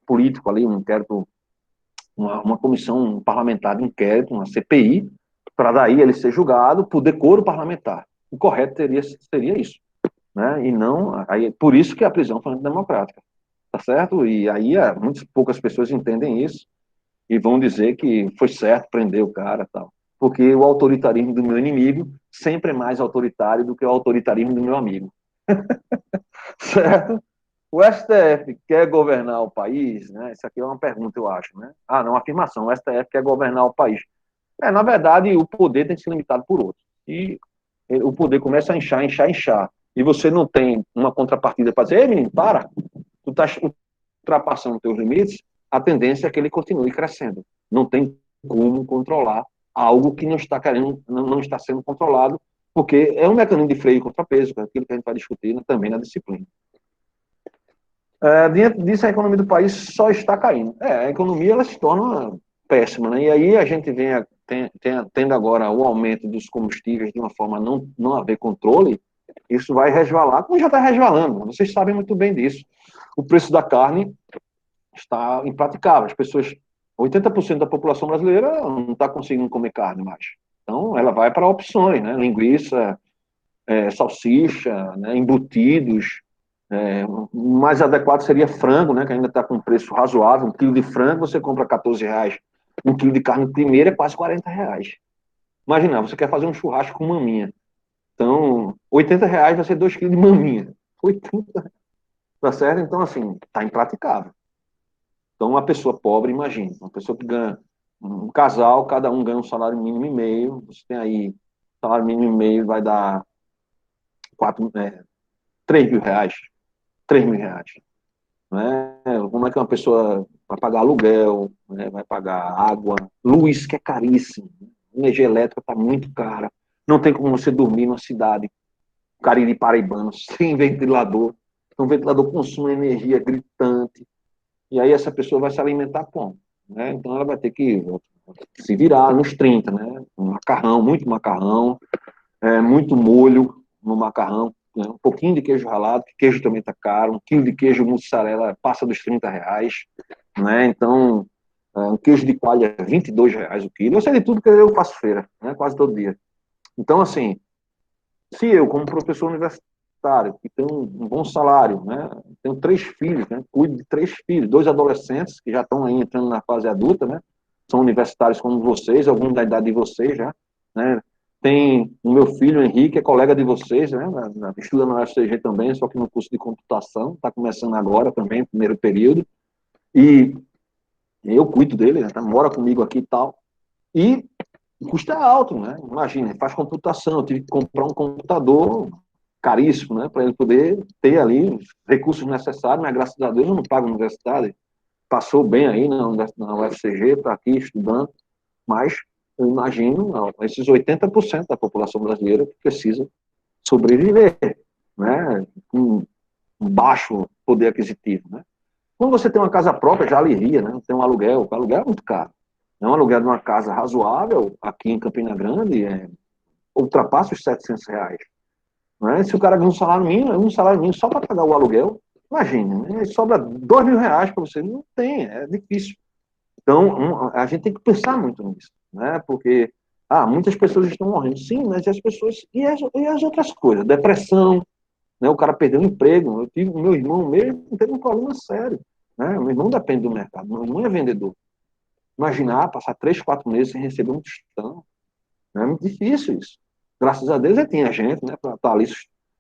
político ali, um inquérito, uma comissão parlamentar de inquérito, uma CPI, para daí ele ser julgado por decoro parlamentar. O correto seria isso, né? E não, aí, por isso que a prisão foi antidemocrática, tá certo? E aí muitas poucas pessoas entendem isso e vão dizer que foi certo prender o cara, tal, porque o autoritarismo do meu inimigo sempre é mais autoritário do que o autoritarismo do meu amigo. Certo? O STF quer governar o país, né? Isso aqui é uma pergunta, eu acho, né? Não, uma afirmação. O STF quer governar o país. Na verdade, o poder tem que ser limitado por outros. E o poder começa a inchar. E você não tem uma contrapartida para dizer: ei, menino, para, tu está ultrapassando os teus limites, a tendência é que ele continue crescendo. Não tem como controlar algo que não está não está sendo controlado, porque é um mecanismo de freio e contrapeso, aquilo que a gente vai discutir também na disciplina. Diante disso, a economia do país só está caindo. A economia ela se torna péssima, né? E aí a gente vem tendo agora o aumento dos combustíveis de uma forma a não haver controle, isso vai resvalar, como já está resvalando. Vocês sabem muito bem disso. O preço da carne está impraticável. As pessoas, 80% da população brasileira não está conseguindo comer carne mais. Então, ela vai para opções, né? Linguiça, salsicha, né? Embutidos. O mais adequado seria frango, né? Que ainda está com preço razoável. 1 quilo de frango você compra R$14. 1 quilo de carne primeira é quase R$40. Imagina, você quer fazer um churrasco com maminha. Então, R$80 vai ser 2 quilos de maminha. 80, tá certo? Então, assim, tá impraticável. Então, uma pessoa pobre, imagina, uma pessoa que ganha, um casal, cada um ganha um salário mínimo e meio, você tem aí, salário mínimo e meio vai dar 3 mil reais. 3 mil reais. Né? Como é que uma pessoa vai pagar aluguel, né? Vai pagar água, luz, que é caríssimo, energia elétrica está muito cara, não tem como você dormir numa cidade Cariri paraibano sem ventilador, então o ventilador consome energia gritante, e aí essa pessoa vai se alimentar como? Né? Então ela vai ter que se virar nos 30, né? Macarrão, muito molho no macarrão, né? Um pouquinho de queijo ralado, que queijo também está caro, 1 quilo de queijo mussarela passa dos R$30, né? Então Um queijo de coalha é R$ 22 o quilo. Eu sei de tudo que eu faço feira, né? Quase todo dia. Então, assim, se eu, como professor universitário, que tenho um bom salário, né? Tenho 3 filhos, né? Cuido de 3 filhos, 2 adolescentes que já estão aí entrando na fase adulta, né? São universitários como vocês, alguns da idade de vocês já, né? Tem o meu filho, Henrique, é colega de vocês, né? Estuda na UFCG também, só que no curso de computação, está começando agora também, primeiro período, e eu cuido dele, né? Mora comigo aqui e tal, e o custo é alto, né? Imagina, ele faz computação, eu tive que comprar um computador caríssimo, né? Para ele poder ter ali os recursos necessários, mas graças a Deus eu não pago universidade, passou bem aí na UFCG, está aqui estudando, mas eu imagino esses 80% da população brasileira que precisa sobreviver, né? Com um baixo poder aquisitivo, né? Quando você tem uma casa própria, já alivia, né? Tem um aluguel, o aluguel é muito caro. É um aluguel de uma casa razoável, aqui em Campina Grande, ultrapassa os R$ 700. Né? Se o cara ganha um salário mínimo só para pagar o aluguel, imagina, né? Sobra R$ 2.000 para você, não tem, é difícil. Então, a gente tem que pensar muito nisso, né? Porque, muitas pessoas estão morrendo, sim, mas as pessoas, e as outras coisas, depressão, né? O cara perdeu o emprego, o meu irmão mesmo teve um problema sério, né? Meu irmão depende do mercado, meu irmão é vendedor. Imaginar passar 3, 4 meses sem receber um tostão, né? É muito difícil isso. Graças a Deus, tinha gente, né, para estar ali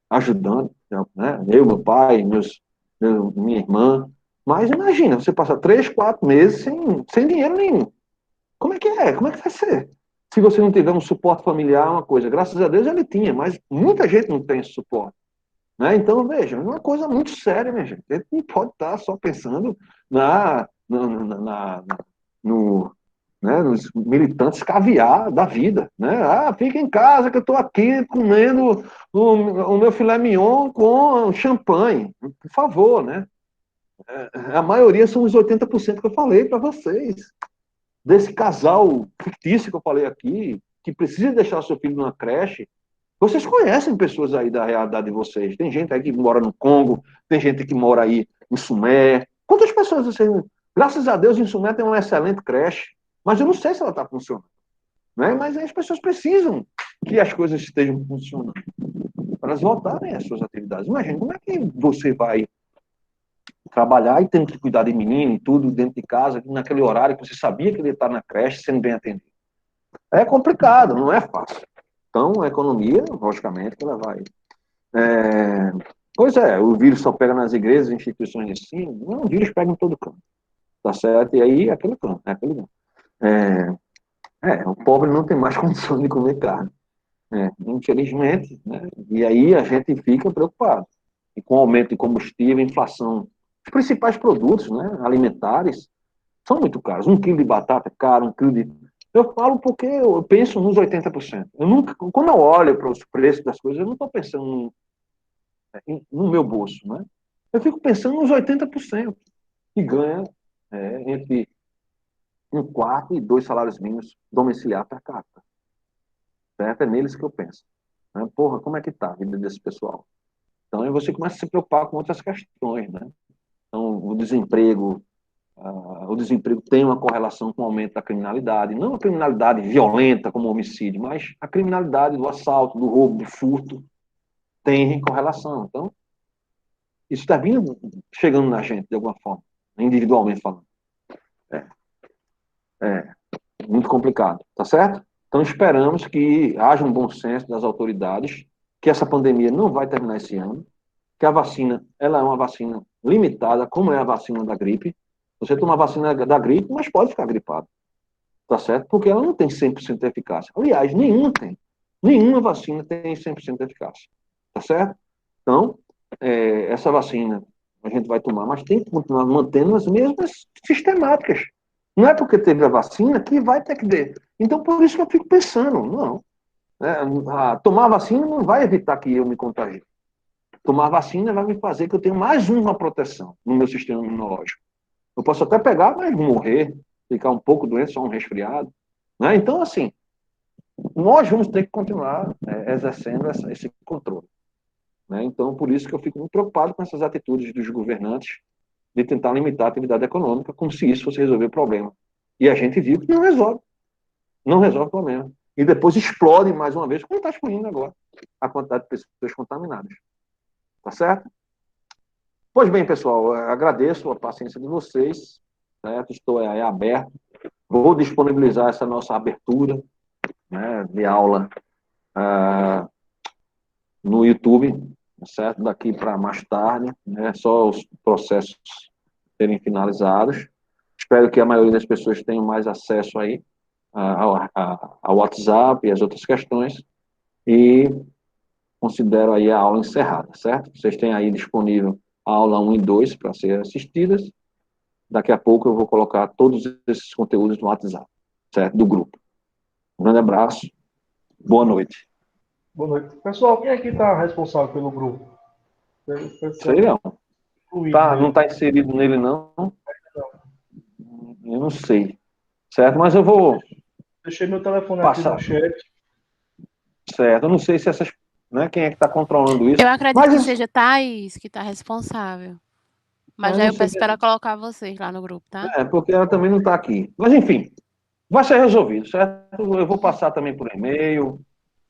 ajudando, né? Eu, meu pai, minha irmã. Mas imagina, você passa 3, 4 meses sem dinheiro nenhum. Como é que é? Como é que vai ser? Se você não tiver um suporte familiar, uma coisa. Graças a Deus ele tinha, mas muita gente não tem esse suporte. Né? Então, veja, é uma coisa muito séria, minha gente. A gente não pode estar só pensando no, né, nos militantes caviar da vida. Né? Fica em casa que eu estou aqui comendo o meu filé mignon com champanhe. Por favor, né? A maioria são os 80% que eu falei para vocês. Desse casal fictício que eu falei aqui, que precisa deixar seu filho numa creche. Vocês conhecem pessoas aí da realidade de vocês. Tem gente aí que mora no Congo, tem gente que mora aí em Sumé. Quantas pessoas vocês... Graças a Deus, em Sumé tem uma excelente creche, mas eu não sei se ela está funcionando. Né? Mas as pessoas precisam que as coisas estejam funcionando para elas voltarem às suas atividades. Imagina, como é que você vai trabalhar e tendo que cuidar de menino e tudo dentro de casa, naquele horário que você sabia que ele ia estar na creche sendo bem atendido? É complicado, não é fácil. Então, a economia, logicamente, ela vai. Pois é, o vírus só pega nas igrejas, instituições de ensino. Não, o vírus pega em todo canto. Tá certo? E aí, aquele canto, é aquele canto. O pobre não tem mais condição de comer carne. Infelizmente, né? E aí a gente fica preocupado. E com o aumento de combustível, inflação, os principais produtos, né, alimentares são muito caros. 1 quilo de batata é caro, 1 quilo de... Eu falo porque eu penso nos 80%. Eu nunca, quando eu olho para os preços das coisas, eu não estou pensando no meu bolso, né? Eu fico pensando nos 80% que ganha entre 1 quarto e 2 salários mínimos domiciliar per capita. Certo? É neles que eu penso. Né? Porra, como é que tá a vida desse pessoal? Então, aí você começa a se preocupar com outras questões, né? Então, o desemprego tem uma correlação com o aumento da criminalidade, não a criminalidade violenta como o homicídio, mas a criminalidade do assalto, do roubo, do furto, tem correlação. Então, isso está vindo, chegando na gente, de alguma forma, individualmente falando. É muito complicado, tá certo? Então, esperamos que haja um bom senso das autoridades, que essa pandemia não vai terminar esse ano, que a vacina, ela é uma vacina limitada, como é a vacina da gripe. Você toma a vacina da gripe, mas pode ficar gripado, tá certo? Porque ela não tem 100% de eficácia. Aliás, nenhuma tem. Nenhuma vacina tem 100% de eficácia, tá certo? Então, essa vacina a gente vai tomar, mas tem que continuar mantendo as mesmas sistemáticas. Não é porque teve a vacina que vai ter que ter. Então, por isso que eu fico pensando, não. Tomar a vacina não vai evitar que eu me contagie. Tomar vacina vai me fazer que eu tenha mais uma proteção no meu sistema imunológico. Eu posso até pegar, mas morrer, ficar um pouco doente, só um resfriado. Né? Então, assim, nós vamos ter que continuar exercendo esse controle. Né? Então, por isso que eu fico muito preocupado com essas atitudes dos governantes de tentar limitar a atividade econômica, como se isso fosse resolver o problema. E a gente viu que não resolve. Não resolve o problema. E depois explode mais uma vez, como está explodindo agora, a quantidade de pessoas contaminadas. Tá certo? Pois bem, pessoal, agradeço a paciência de vocês, certo? Estou aí aberto. Vou disponibilizar essa nossa abertura, né, de aula no YouTube, certo? Daqui para mais tarde, né? Só os processos serem finalizados. Espero que a maioria das pessoas tenha mais acesso aí ao WhatsApp e as outras questões. E considero aí a aula encerrada, certo? Vocês têm aí disponível a aula 1 e 2 para serem assistidas. Daqui a pouco eu vou colocar todos esses conteúdos no WhatsApp, certo? Do grupo. Um grande abraço. Boa noite. Boa noite. Pessoal, quem é que está responsável pelo grupo? O pessoal Sei não. incluído Não nele. está inserido nele, não? Eu não sei. Certo? Mas eu vou Deixei meu telefone aqui passar. no chat. Certo? Eu não sei se essas. Né, quem é que está controlando isso. Eu acredito Mas que isso, seja Thaís que está responsável. Mas eu aí não eu sei. peço para ela colocar vocês lá no grupo, tá? Porque ela também não está aqui. Mas, enfim, vai ser resolvido, certo? Eu vou passar também por e-mail,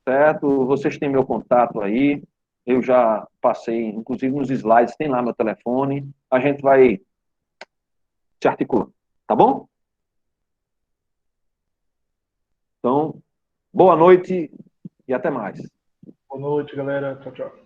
certo? Vocês têm meu contato aí. Eu já passei, inclusive nos slides, tem lá meu telefone. A gente vai se articulando, tá bom? Então, boa noite e até mais. Boa noite, galera. Tchau, tchau.